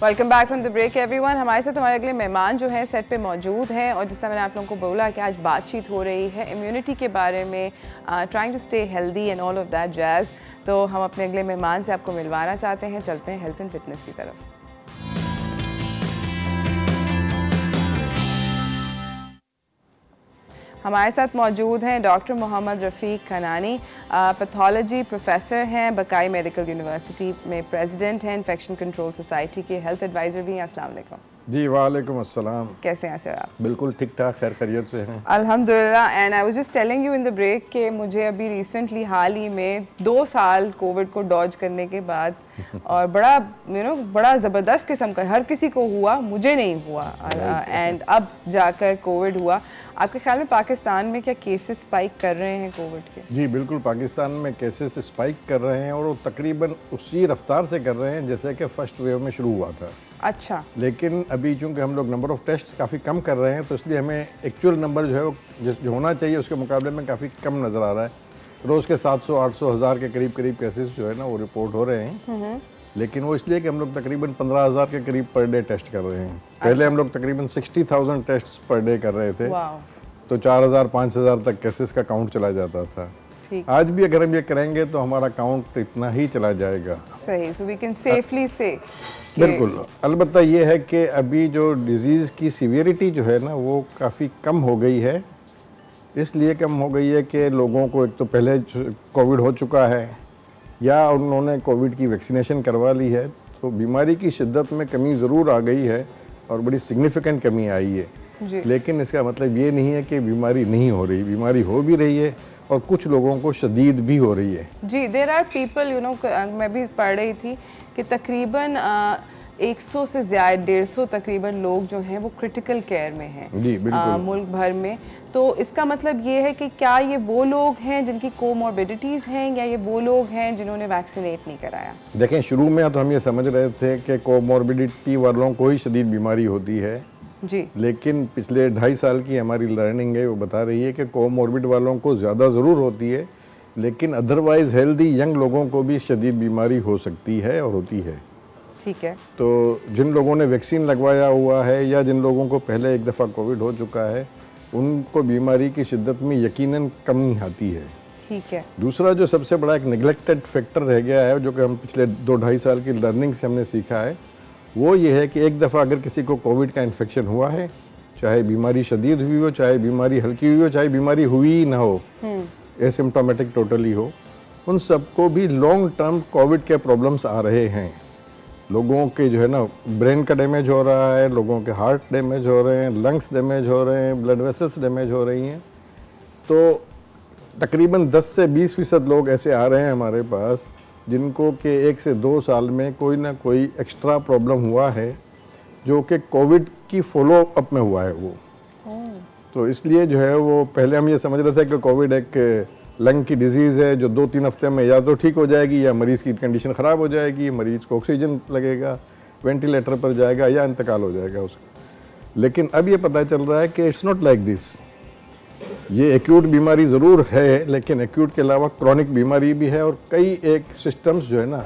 Welcome back from the break everyone. हमारे साथ हमारे अगले मेहमान जो हैं सेट पे मौजूद हैं, और जिस तरह मैंने आप लोगों को बोला कि आज बातचीत हो रही है इम्यूनिटी के बारे में, trying to stay healthy and all of that jazz. तो हम अपने अगले मेहमान से आपको मिलवाना चाहते हैं. चलते हैं हेल्थ एंड फिटनेस की तरफ. हमारे साथ मौजूद हैं डॉक्टर मोहम्मद रफ़ीक खनानी, पैथोलॉजी प्रोफेसर हैं, बकाई मेडिकल यूनिवर्सिटी में प्रेसिडेंट हैं, इन्फेक्शन कंट्रोल सोसाइटी के हेल्थ एडवाइज़र भी हैं। अस्सलाम वालेकुम। जी वालेकुम अस्सलाम। कैसे हैं सर आप? बिल्कुल ठीक ठाक, खैर खैरियत से हैं अल्हम्दुलिल्लाह। And I was just telling you in the break कि मुझे अभी रिसेंटली हाल ही में 2 साल कोविड को डॉज करने के बाद और बड़ा बड़ा ज़बरदस्त किस्म का, हर किसी को हुआ, मुझे नहीं हुआ, एंड अब जाकर कोविड हुआ। आपके ख्याल में पाकिस्तान में क्या केसेस स्पाइक कर रहे हैं कोविड के? जी बिल्कुल, पाकिस्तान में केसेस स्पाइक कर रहे हैं और वो तकरीबन उसी रफ्तार से कर रहे हैं जैसे कि फर्स्ट वेव में शुरू हुआ था। अच्छा। लेकिन अभी चूँकि हम लोग नंबर ऑफ़ टेस्ट काफ़ी कम कर रहे हैं तो इसलिए हमें एक्चुअल नंबर जो है वो जो होना चाहिए उसके मुकाबले में काफ़ी कम नज़र आ रहा है। रोज़ के 700, 800, 1000 के करीब केसेस जो है ना वो रिपोर्ट हो रहे हैं। लेकिन वो इसलिए कि हम लोग तकरीबन 15,000 के करीब पर डे टेस्ट कर रहे हैं। पहले हम लोग तकरीबन 60,000 टेस्ट पर डे कर रहे थे, तो 4,000, 5,000 तक केसेस का काउंट चला जाता था। आज भी अगर हम ये करेंगे तो हमारा काउंट इतना ही चला जाएगा। सही, so we can safely say बिल्कुल। अलबत्ता ये है कि अभी जो डिज़ीज़ की सीवियरिटी जो है ना वो काफ़ी कम हो गई है। इसलिए कम हो गई है कि लोगों को एक तो पहले कोविड हो चुका है या उन्होंने कोविड की वैक्सीनेशन करवा ली है, तो बीमारी की शिद्दत में कमी ज़रूर आ गई है और बड़ी सिग्निफिकेंट कमी आई है। लेकिन इसका मतलब ये नहीं है कि बीमारी नहीं हो रही, बीमारी हो भी रही है और कुछ लोगों को शदीद भी हो रही है। जी, देयर आर पीपल मैं भी पढ़ रही थी कि तकरीबन 100 से ज़्यादा 150 तकरीबन लोग जो हैं वो क्रिटिकल केयर में हैं। जी बिल्कुल। मुल्क भर में। तो इसका मतलब ये है कि क्या ये वो लोग हैं जिनकी कोमॉर्बिडिटीज़ हैं या ये वो लोग हैं जिन्होंने वैक्सीनेट नहीं कराया? देखें, शुरू में तो हम ये समझ रहे थे कि कोमॉर्बिडिटी वालों को ही शदीद बीमारी होती है जी, लेकिन पिछले 2.5 साल की हमारी लर्निंग है वो बता रही है कि कोमॉर्बिड वालों को ज़्यादा ज़रूर होती है, लेकिन अदरवाइज़ हेल्दी यंग लोगों को भी शदीद बीमारी हो सकती है और होती है। ठीक है। तो जिन लोगों ने वैक्सीन लगवाया हुआ है या जिन लोगों को पहले एक दफ़ा कोविड हो चुका है उनको बीमारी की शिद्दत में यकीनन कमी आती है। ठीक है। दूसरा जो सबसे बड़ा एक निगलेक्टेड फैक्टर रह गया है, जो कि हम पिछले 2-2.5 साल की लर्निंग से हमने सीखा है, वो ये है कि एक दफ़ा अगर किसी को कोविड का इन्फेक्शन हुआ है, चाहे बीमारी शदीद हुई हो, चाहे बीमारी हल्की हुई हो, चाहे बीमारी हुई ही ना हो, एसिम्प्टोमेटिक टोटली हो, उन सबको भी लॉन्ग टर्म कोविड के प्रॉब्लम्स आ रहे हैं। लोगों के जो है ना ब्रेन का डैमेज हो रहा है, लोगों के हार्ट डैमेज हो रहे हैं, लंग्स डैमेज हो रहे हैं, ब्लड वेसल्स डैमेज हो रही हैं। तो तकरीबन 10 से 20% लोग ऐसे आ रहे हैं हमारे पास जिनको कि 1 से 2 साल में कोई ना कोई एक्स्ट्रा प्रॉब्लम हुआ है जो कि कोविड की फॉलो अप में हुआ है वो। तो इसलिए जो है वो पहले हम ये समझ रहे थे कि कोविड एक लंग की डिजीज़ है जो 2-3 हफ्ते में या तो ठीक हो जाएगी या मरीज़ की कंडीशन ख़राब हो जाएगी, मरीज़ को ऑक्सीजन लगेगा, वेंटिलेटर पर जाएगा या इंतकाल हो जाएगा उसका। लेकिन अब ये पता चल रहा है कि इट्स नॉट लाइक दिस। ये एक्यूट बीमारी ज़रूर है लेकिन एक्यूट के अलावा क्रॉनिक बीमारी भी है और कई एक सिस्टम्स जो है ना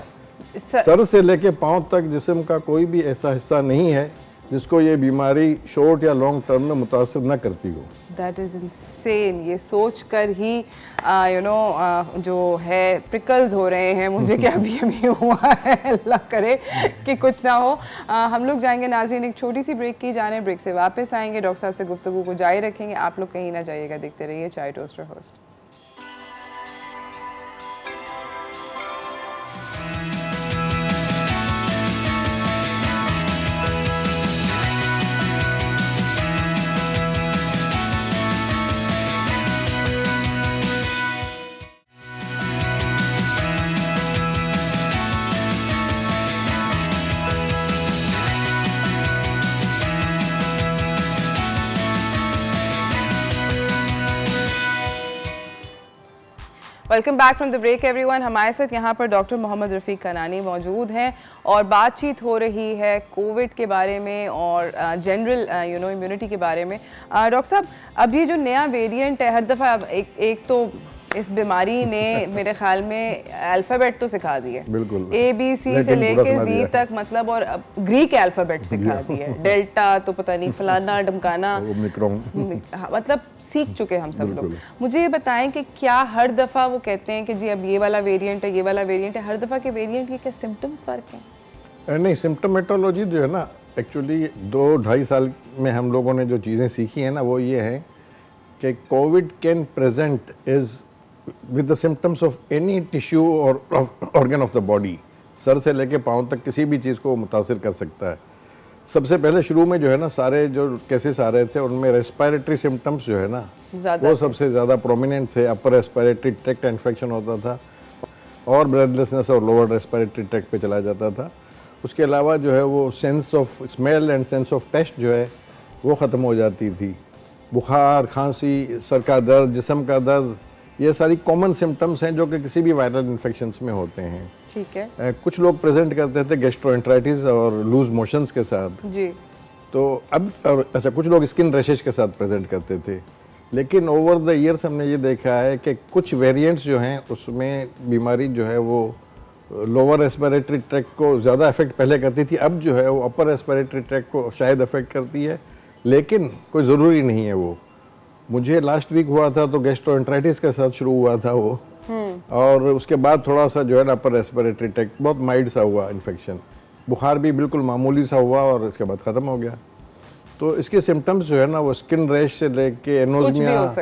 सर से लेके पाँव तक जिस्म का कोई भी ऐसा हिस्सा नहीं है जिसको ये बीमारी शॉर्ट या लॉन्ग टर्म में मुतासर न करती हो। That is insane. ये सोच कर ही जो है प्रिकल्स हो रहे हैं मुझे कि अभी अभी हुआ है, अल्लाह करे कि कुछ ना हो। हम लोग जाएंगे नाज़रीन एक छोटी सी ब्रेक की जाने, ब्रेक से वापस आएंगे, डॉक्टर साहब से गुफ्तगू को जारी रखेंगे। आप लोग कहीं ना जाइएगा, देखते रहिए Chai toaster host. Welcome back from the break everyone. हमारे साथ यहाँ पर डॉक्टर मोहम्मद रफ़ीक खनानी मौजूद हैं और बातचीत हो रही है कोविड के बारे में और जनरल इम्यूनिटी के बारे में। डॉक्टर साहब, अब ये जो नया वेरिएंट है, हर दफ़ा एक तो इस बीमारी ने मेरे ख्याल में अल्फ़ाबेट तो सिखा दिए, बिल्कुल ABC से लेकर Z तक, मतलब, और ग्रीक अल्फ़ाबेट सिखा दिए, डेल्टा तो पता नहीं फलाना ढमकाना, मतलब सीख चुके हम सब लोग। मुझे ये बताएं कि क्या हर दफ़ा वो कहते हैं कि जी अब ये वाला वेरिएंट है, ये वाला वेरिएंट है, हर दफ़ा के वेरिएंट के क्या सिम्टम्स फ़र्क हैं? नहीं, सिम्टोमेटोलॉजी जो है ना, एक्चुअली 2-2.5 साल में हम लोगों ने जो चीज़ें सीखी हैं ना वो ये है कि COVID can present is with the symptoms of any tissue और ऑर्गन ऑफ द बॉडी, सर से लेके पाँव तक किसी भी चीज़ को मुतासिर कर सकता है। सबसे पहले शुरू में जो है ना सारे जो केसेस आ रहे थे उनमें रेस्पिरेटरी सिम्टम्स जो है ना वो सबसे ज़्यादा प्रोमिनेंट थे। अपर रेस्पिरेटरी ट्रैक्ट इन्फेक्शन होता था और ब्रेथलेसनेस और लोअर रेस्पिरेटरी ट्रैक्ट पे चला जाता था। उसके अलावा जो है वो sense of smell and sense of taste जो है वो ख़त्म हो जाती थी। बुखार, खांसी, सर का दर्द, जिस्म का दर्द, ये सारी कॉमन सिम्टम्स हैं जो कि किसी भी वायरल इन्फेक्शंस में होते हैं। ठीक है। कुछ लोग प्रेजेंट करते थे गैस्ट्रोएंटराइटिस और लूज मोशंस के साथ जी। तो अब और अच्छा कुछ लोग स्किन रैशेज के साथ प्रेजेंट करते थे, लेकिन ओवर द ईयर्स हमने ये देखा है कि कुछ वेरिएंट्स जो हैं उसमें बीमारी जो है वो लोअर रेस्पिरेटरी ट्रैक्ट को ज़्यादा अफेक्ट पहले करती थी, अब जो है वो अपर रेस्पिरेटरी ट्रैक्ट को शायद अफेक्ट करती है, लेकिन कोई ज़रूरी नहीं है वो। मुझे लास्ट वीक हुआ था तो गैस्ट्रोएंटराइटिस के साथ शुरू हुआ था वो, और उसके बाद थोड़ा सा जो है ना अपर रेस्पिरेटरी ट्रैक्ट बहुत माइल्ड सा हुआ इन्फेक्शन, बुखार भी बिल्कुल मामूली सा हुआ और इसके बाद ख़त्म हो गया। तो इसके सिम्टम्स जो है ना वो स्किन रैश से लेके anosmia,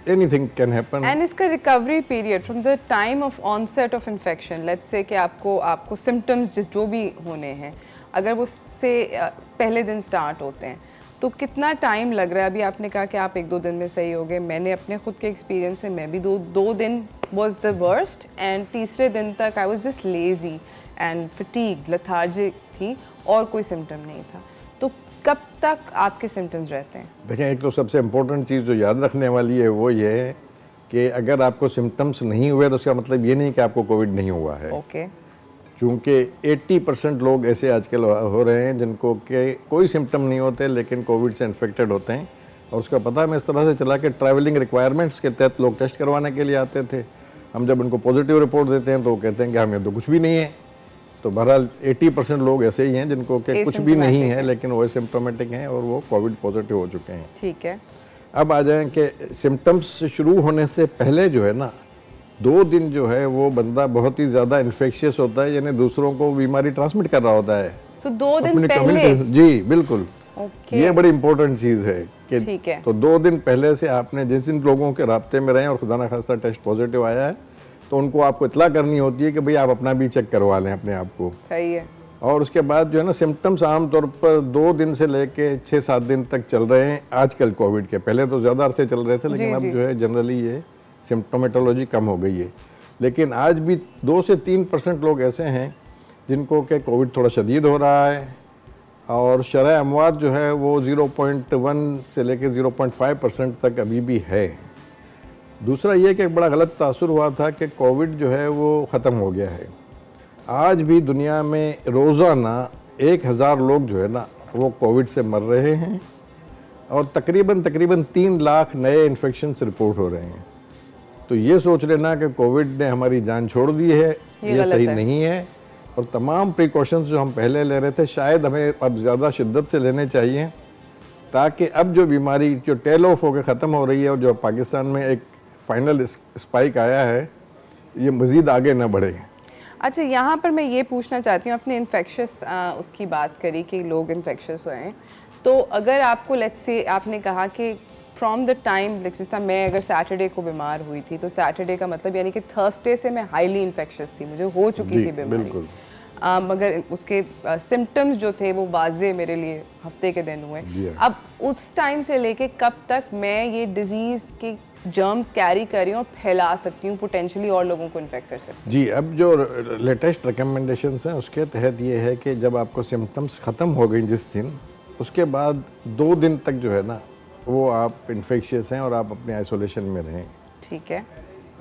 anything can happen. And इसका recovery period from the time of onset of infection, let's say कि आपको सिम्टम्स जो भी होने हैं अगर वो से पहले दिन स्टार्ट होते हैं तो कितना टाइम लग रहा है? अभी आपने कहा कि आप 1-2 दिन में सही हो गए, मैंने अपने खुद के एक्सपीरियंस से मैं भी दो दिन वाज द वर्स्ट, एंड तीसरे दिन तक I was just lazy and fatigued, lethargic थी और कोई सिम्टम नहीं था। तो कब तक आपके सिम्टम्स रहते हैं? देखें, एक तो सबसे इम्पोर्टेंट चीज़ जो याद रखने वाली है वो ये है कि अगर आपको सिम्टम्स नहीं हुए तो उसका मतलब ये नहीं कि आपको कोविड नहीं हुआ है। ओके। क्योंकि 80% लोग ऐसे आजकल हो रहे हैं जिनको के कोई सिम्टम नहीं होते लेकिन कोविड से इन्फेक्टेड होते हैं, और उसका पता हमें इस तरह से चला कि ट्रैवलिंग रिक्वायरमेंट्स के तहत लोग टेस्ट करवाने के लिए आते थे। हम जब उनको पॉजिटिव रिपोर्ट देते हैं तो वो कहते हैं कि हमें तो कुछ भी नहीं है। तो बहरहाल 80% लोग ऐसे ही हैं जिनको के कुछ भी नहीं है लेकिन वो सिम्टोमेटिक हैं और वो कोविड पॉजिटिव हो चुके हैं। ठीक है। अब आ जाएं कि सिम्टम्स शुरू होने से पहले जो है ना 2 दिन जो है वो बंदा बहुत ही ज़्यादा इन्फेक्शियस होता है, यानी दूसरों को बीमारी ट्रांसमिट कर रहा होता है। So 2 दिन पहले? जी बिल्कुल। Okay. ये बड़ी इंपॉर्टेंट चीज़ है कि ठीक है। तो 2 दिन पहले से आपने जिस जिन लोगों के राब्ते में रहे और खुदा ना खास्ता टेस्ट पॉजिटिव आया है तो उनको आपको इतला करनी होती है कि भाई आप अपना भी चेक करवा लें अपने आप को। सही है। और उसके बाद जो है ना सिम्टम्स आमतौर पर 2 दिन से लेके 6-7 दिन तक चल रहे हैं आजकल कोविड के। पहले तो ज़्यादा अरसे चल रहे थे लेकिन अब जो है जनरली ये सिम्टोमेटोलॉजी कम हो गई है। लेकिन आज भी 2 से 3% लोग ऐसे हैं जिनको के कोविड थोड़ा शदीद हो रहा है, और शरह अमवात जो है वो 0.1 से लेकर 0.5% तक अभी भी है। दूसरा ये कि एक बड़ा गलत तासुर हुआ था कि कोविड जो है वो ख़त्म हो गया है। आज भी दुनिया में रोज़ाना 1000 लोग जो है ना वो कोविड से मर रहे हैं और तकरीबन 3 लाख नए इन्फेक्शंस रिपोर्ट हो रहे हैं। तो ये सोच लेना कि कोविड ने हमारी जान छोड़ दी है, ये सही नहीं है। और तमाम प्रिकॉशंस जो हम पहले ले रहे थे शायद हमें अब ज़्यादा शिद्दत से लेने चाहिए, ताकि अब जो बीमारी जो टेल ऑफ होकर ख़त्म हो रही है और जो पाकिस्तान में एक फाइनल स्पाइक आया है ये मज़ीद आगे ना बढ़े। अच्छा, यहाँ पर मैं ये पूछना चाहती हूँ, आपने इन्फेक्शस उसकी बात करी कि लोग इन्फेक्शस हुए हैं, तो अगर आपको लेट्स से आपने कहा कि फ्रॉम द टाइम जिस टाइम मैं अगर सैटरडे को बीमार हुई थी तो सैटरडे का मतलब यानी कि थर्सडे से मैं हाईली इन्फेक्शस थी, मुझे हो चुकी थी बीमारी, मगर उसके सिम्टम्स जो थे वो वाज़े मेरे लिए हफ्ते के दिन हुए। अब उस टाइम से लेके कब तक मैं ये डिजीज़ के जर्म्स कैरी कर रही हूँ और फैला सकती हूँ, पोटेंशियली और लोगों को इन्फेक्ट कर सकती हूँ? जी, अब जो लेटेस्ट रिकमेंडेशंस हैं उसके तहत ये है कि जब आपको सिम्टम्स ख़त्म हो गई जिस दिन, उसके बाद 2 दिन तक जो है ना वो आप इन्फेक्शियस हैं और आप अपने आइसोलेशन में रहें। ठीक है।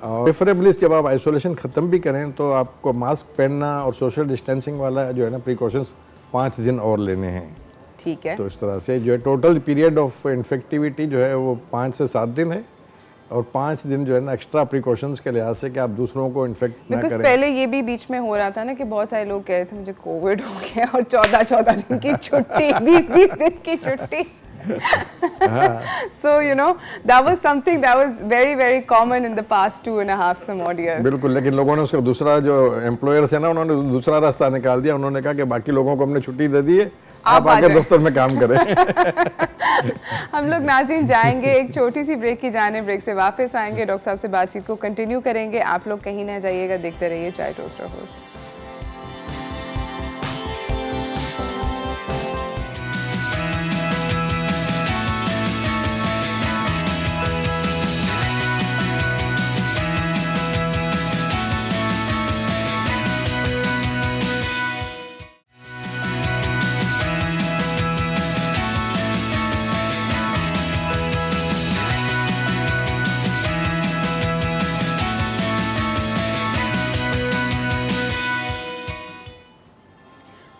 और प्रेफरेबली जब आप आइसोलेशन ख़त्म भी करें तो आपको मास्क पहनना और सोशल डिस्टेंसिंग वाला जो है ना प्रिकॉशंस 5 दिन और लेने हैं। ठीक है। तो इस तरह से जो है टोटल पीरियड ऑफ इन्फेक्टिविटी जो है वो 5 से 7 दिन है, और 5 दिन जो है ना एक्स्ट्रा प्रिकॉशंस के लिहाज से कि आप दूसरों को इन्फेक्ट ना करें। पहले ये भी बीच में हो रहा था ना कि बहुत सारे लोग कह रहे थे मुझे कोविड हो गया और 14 दिन की छुट्टी, 20 दिन की छुट्टी। So you know that was something that was very common in the past 2.5 some odd years. बिल्कुल, लेकिन लोगों ने उसका दूसरा जो एम्प्लॉयर्स है ना उन्होंने दूसरा रास्ता निकाल दिया। उन्होंने कहा कि बाकी लोगों को हमने छुट्टी दे दी है, आप आगे दफ्तर में काम करें। हम लोग नाज़रीन जाएंगे एक छोटी सी ब्रेक की जाने, ब्रेक से वापस आएंगे, डॉक्टर साहब से बातचीत को कंटिन्यू करेंगे। आप लोग कहीं ना जाइएगा, देखते रहिए चाय टोस्ट और host.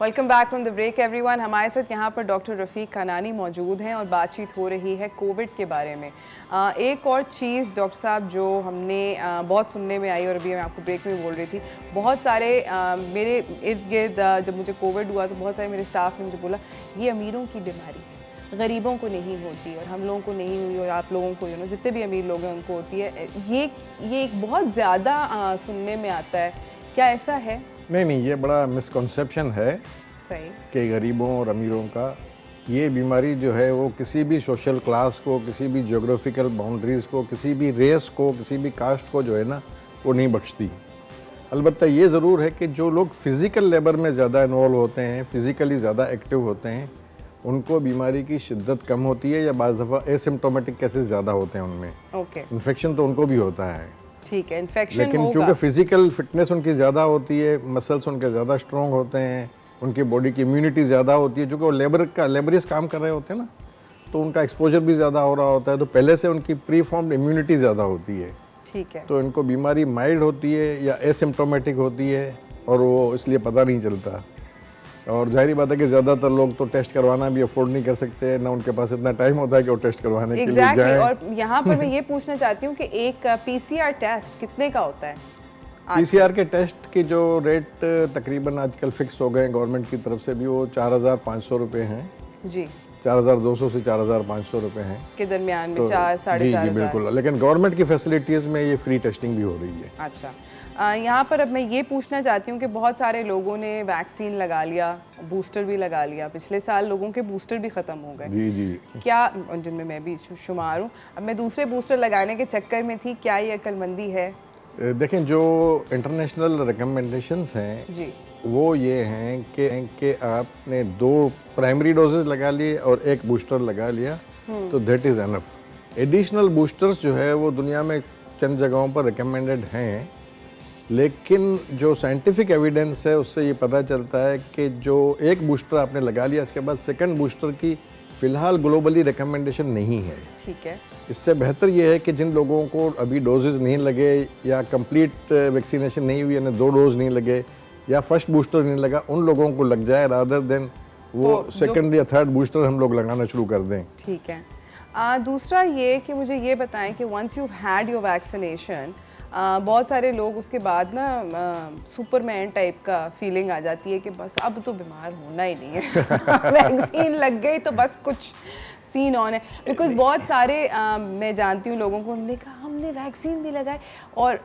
Welcome back from the break everyone. हमारे साथ यहाँ पर डॉक्टर रफ़ीक खनानी मौजूद हैं और बातचीत हो रही है कोविड के बारे में। एक और चीज़ डॉक्टर साहब जो हमने बहुत सुनने में आई और अभी मैं आपको ब्रेक में बोल रही थी, बहुत सारे मेरे इर्द गिर्द जब मुझे कोविड हुआ तो बहुत सारे मेरे स्टाफ ने मुझे बोला ये अमीरों की बीमारी है, गरीबों को नहीं होती और हम लोगों को नहीं हुई और आप लोगों को जितने भी अमीर लोग हैं उनको होती है। ये एक बहुत ज़्यादा सुनने में आता है, क्या ऐसा है? नहीं, ये बड़ा मिसकॉन्सेप्शन है कि गरीबों और अमीरों का ये बीमारी जो है वो किसी भी सोशल क्लास को, किसी भी ज्योग्राफिकल बाउंड्रीज़ को, किसी भी रेस को, किसी भी कास्ट को जो है ना वो नहीं बख्शती। अलबत्ता ये ज़रूर है कि जो लोग फिज़िकल लेबर में ज़्यादा इन्वॉल्व होते हैं, फिज़िकली ज़्यादा एक्टिव होते हैं, उनको बीमारी की शिद्दत कम होती है या बाज़ दफ़ा एसिम्प्टोमेटिक केसेस ज़्यादा होते हैं उनमें। इन्फेक्शन तो उनको भी होता है, ठीक है, इन्फेक्शन लेकिन क्योंकि फिजिकल फिटनेस उनकी ज़्यादा होती है, मसल्स उनके ज़्यादा स्ट्रॉन्ग होते हैं, उनकी बॉडी की इम्यूनिटी ज़्यादा होती है, जो कि वो लेबरियस काम कर रहे होते हैं ना, तो उनका एक्सपोजर भी ज़्यादा हो रहा होता है, तो पहले से उनकी प्री फॉर्म्ड इम्यूनिटी ज़्यादा होती है। ठीक है, तो इनको बीमारी माइल्ड होती है या एसिम्प्टोमेटिक होती है और वो इसलिए पता नहीं चलता। और जाहिर बात है कि ज़्यादातर लोग तो टेस्ट करवाना भी अफोर्ड नहीं कर सकते, ना उनके पास इतना टाइम होता है कि वो टेस्ट करवाने के लिए जाएं। और यहाँ पर मैं ये पूछना चाहती हूँ कि एक पीसीआर टेस्ट कितने का होता है? पीसीआर के टेस्ट की जो रेट तकरीबन आजकल फिक्स हो गए गवर्नमेंट की तरफ से भी, वो 4,500 रुपये हैं जी, 4,200 से 4,500 रुपये हैं के दरमियान में, 4-4,500। जी बिल्कुल, लेकिन गवर्नमेंट की फैसिलिटीज़ में ये फ्री टेस्टिंग भी हो रही है। अच्छा, यहाँ पर अब मैं ये पूछना चाहती हूँ कि बहुत सारे लोगों ने वैक्सीन लगा लिया, बूस्टर भी लगा लिया, पिछले साल लोगों के बूस्टर भी ख़त्म हो गए। जी जी, क्या, जिनमें मैं भी शुमार हूँ, अब मैं दूसरे बूस्टर लगाने के चक्कर में थी, क्या ये अक्लमंदी है? देखें, जो इंटरनेशनल रिकमेंडेशंस हैं जी, वो ये हैं कि आपने 2 प्राइमरी डोजेज लगा लिए और 1 बूस्टर लगा लिया तो that is enough. Additional boosters जो है वो दुनिया में चंद जगहों पर रिकमेंडेड हैं, लेकिन जो साइंटिफिक एविडेंस है उससे ये पता चलता है कि जो 1 बूस्टर आपने लगा लिया इसके बाद 2nd बूस्टर की फ़िलहाल ग्लोबली रिकमेंडेशन नहीं है। ठीक है, इससे बेहतर ये है कि जिन लोगों को अभी डोजेज़ नहीं लगे या कंप्लीट वैक्सीनेशन नहीं हुई, यानी 2 डोज नहीं लगे या फर्स्ट बूस्टर नहीं लगा, उन लोगों को लग जाए रादर देन वो 2nd या 3rd बूस्टर हम लोग लगाना शुरू कर दें। ठीक है, दूसरा ये कि मुझे ये बताएं कि once you had your vaccination, बहुत सारे लोग उसके बाद ना सुपरमैन टाइप का फीलिंग आ जाती है कि बस अब तो बीमार होना ही नहीं है वैक्सीन लग गई तो बस कुछ सीन ऑन है। बिकॉज बहुत सारे मैं जानती हूँ लोगों को, उन्होंने कहा हमने वैक्सीन भी लगाए और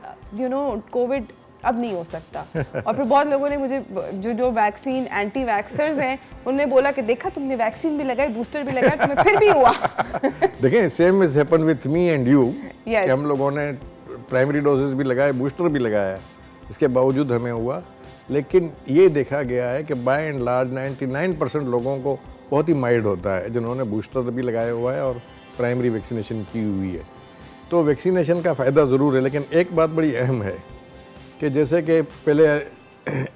कोविड अब नहीं हो सकता। और फिर बहुत लोगों ने मुझे जो वैक्सीन एंटी वैक्सर्स हैं उन्होंने बोला कि देखा तुमने वैक्सीन भी लगाई, बूस्टर भी लगाया, तुम्हें फिर भी हुआ। देखें, same is happen with me and you, हम लोगों ने प्राइमरी डोजेस भी लगाए, बूस्टर भी लगाया, इसके बावजूद हमें हुआ। लेकिन ये देखा गया है कि बाय एंड लार्ज 99% लोगों को बहुत ही माइल्ड होता है जिन्होंने बूस्टर भी लगाया हुआ है और प्राइमरी वैक्सीनेशन की हुई है। तो वैक्सीनेशन का फ़ायदा ज़रूर है, लेकिन एक बात बड़ी अहम है कि जैसे कि पहले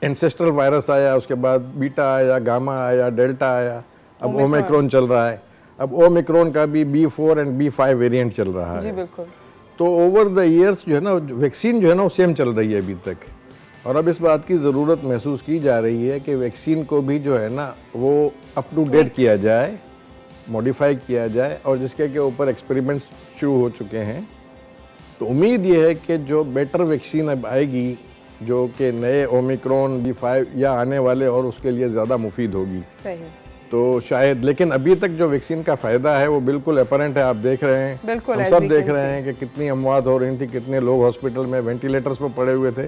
एंसेस्ट्रल वायरस आया, उसके बाद बीटा आया, गामा आया, डेल्टा आया, अब ओमिक्रॉन चल रहा है। अब ओमिक्रॉन का भी B4 एंड B5 वेरिएंट चल रहा है। जी बिल्कुल। तो ओवर द ईयर्स जो है ना वैक्सीन जो है ना वो सेम चल रही है अभी तक, और अब इस बात की ज़रूरत महसूस की जा रही है कि वैक्सीन को भी जो है ना वो अप टू डेट किया जाए, मॉडिफाई किया जाए, और जिसके के ऊपर एक्सपेरिमेंट्स शुरू हो चुके हैं। तो उम्मीद ये है कि जो बेटर वैक्सीन अब आएगी, जो कि नए ओमिक्रॉन B5 या आने वाले और उसके लिए ज़्यादा मुफीद होगी। सही। तो शायद, लेकिन अभी तक जो वैक्सीन का फ़ायदा है वो बिल्कुल अपरेंट है, आप देख रहे हैं, बिल्कुल हम सब देख रहे हैं कि कितनी अमवात हो रही थी, कितने लोग हॉस्पिटल में वेंटिलेटर्स पर पड़े हुए थे,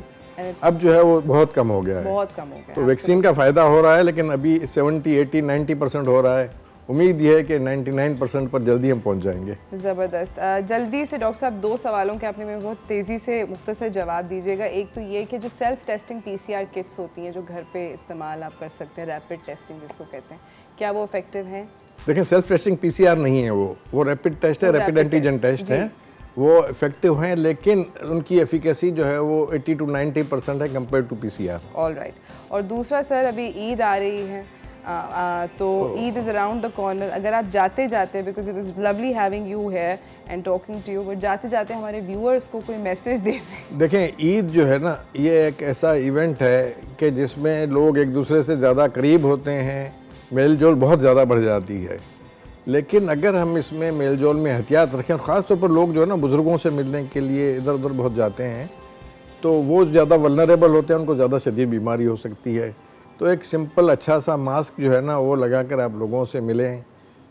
अब जो है वो बहुत कम हो गया है, बहुत कम हो गया। तो वैक्सीन का फ़ायदा हो रहा है, लेकिन अभी 70, 80, 90% हो रहा है। उम्मीद ये है कि 99% पर जल्दी हम पहुंच जाएंगे। ज़बरदस्त। जल्दी से डॉक्टर साहब 2 सवालों के आपने में बहुत तेज़ी से मुख्तसर जवाब दीजिएगा। एक तो ये कि जो सेल्फ टेस्टिंग PCR किट्स होती हैं जो घर पे इस्तेमाल आप कर सकते हैं, रैपिड टेस्टिंग जिसको कहते हैं, क्या वो इफेक्टिव हैं? देखिए, सेल्फ टेस्टिंग PCR नहीं है, वो रैपिड टेस्ट है, रैपिड एंटीजन टेस्ट है। वो इफेक्टिव हैं, लेकिन उनकी एफिकेसी जो है वो 80 to 90% है compare to PCR। All right. और दूसरा सर, अभी ईद आ रही है, तो Eid is around the corner. अगर आप जाते जाते, because it was lovely having you here and talking to you, but जाते जाते हमारे व्यूअर्स को कोई मैसेज दे दें। देखें, ईद जो है ना, ये एक ऐसा इवेंट है कि जिसमें लोग एक दूसरे से ज़्यादा करीब होते हैं, मेल जोल बहुत ज़्यादा बढ़ जाती है। लेकिन अगर हम इसमें मेल जोल में एहतियात रखें, ख़ास तौर पर लोग जो है ना बुज़ुर्गों से मिलने के लिए इधर उधर बहुत जाते हैं, तो वो ज़्यादा वल्नरेबल होते हैं, उनको ज़्यादा शदीद बीमारी हो सकती है। तो एक सिंपल अच्छा सा मास्क जो है ना वो लगा कर आप लोगों से मिलें,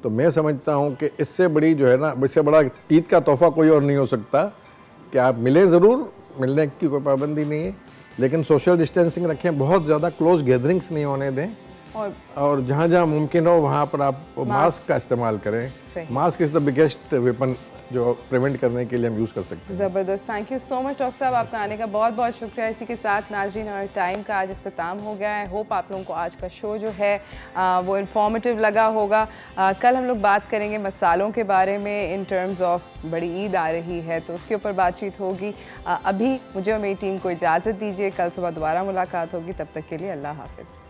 तो मैं समझता हूँ कि इससे बड़ी जो है ना, इससे बड़ा ईद का तोहफ़ा कोई और नहीं हो सकता कि आप मिलें ज़रूर, मिलने की कोई पाबंदी नहीं है, लेकिन सोशल डिस्टेंसिंग रखें, बहुत ज़्यादा क्लोज गैदरिंग्स नहीं होने दें, और जहाँ जहाँ मुमकिन हो वहाँ पर आप मास्क का इस्तेमाल करें। Mask is the biggest weapon जो प्रिवेंट करने के लिए हम यूज़ कर सकते हैं। ज़बरदस्त। Thank you so much doctor साहब, आपका आने का बहुत बहुत शुक्रिया। इसी के साथ नाज़रीन, हमारे टाइम का आज इख्तिताम हो गया है। होप आप लोगों को आज का शो जो है वो इन्फॉर्मेटिव लगा होगा। कल हम लोग बात करेंगे मसालों के बारे में, इन टर्म्स ऑफ बड़ी ईद आ रही है तो उसके ऊपर बातचीत होगी। अभी मुझे और मेरी टीम को इजाज़त दीजिए, कल सुबह दोबारा मुलाकात होगी, तब तक के लिए अल्लाह हाफ़िज़।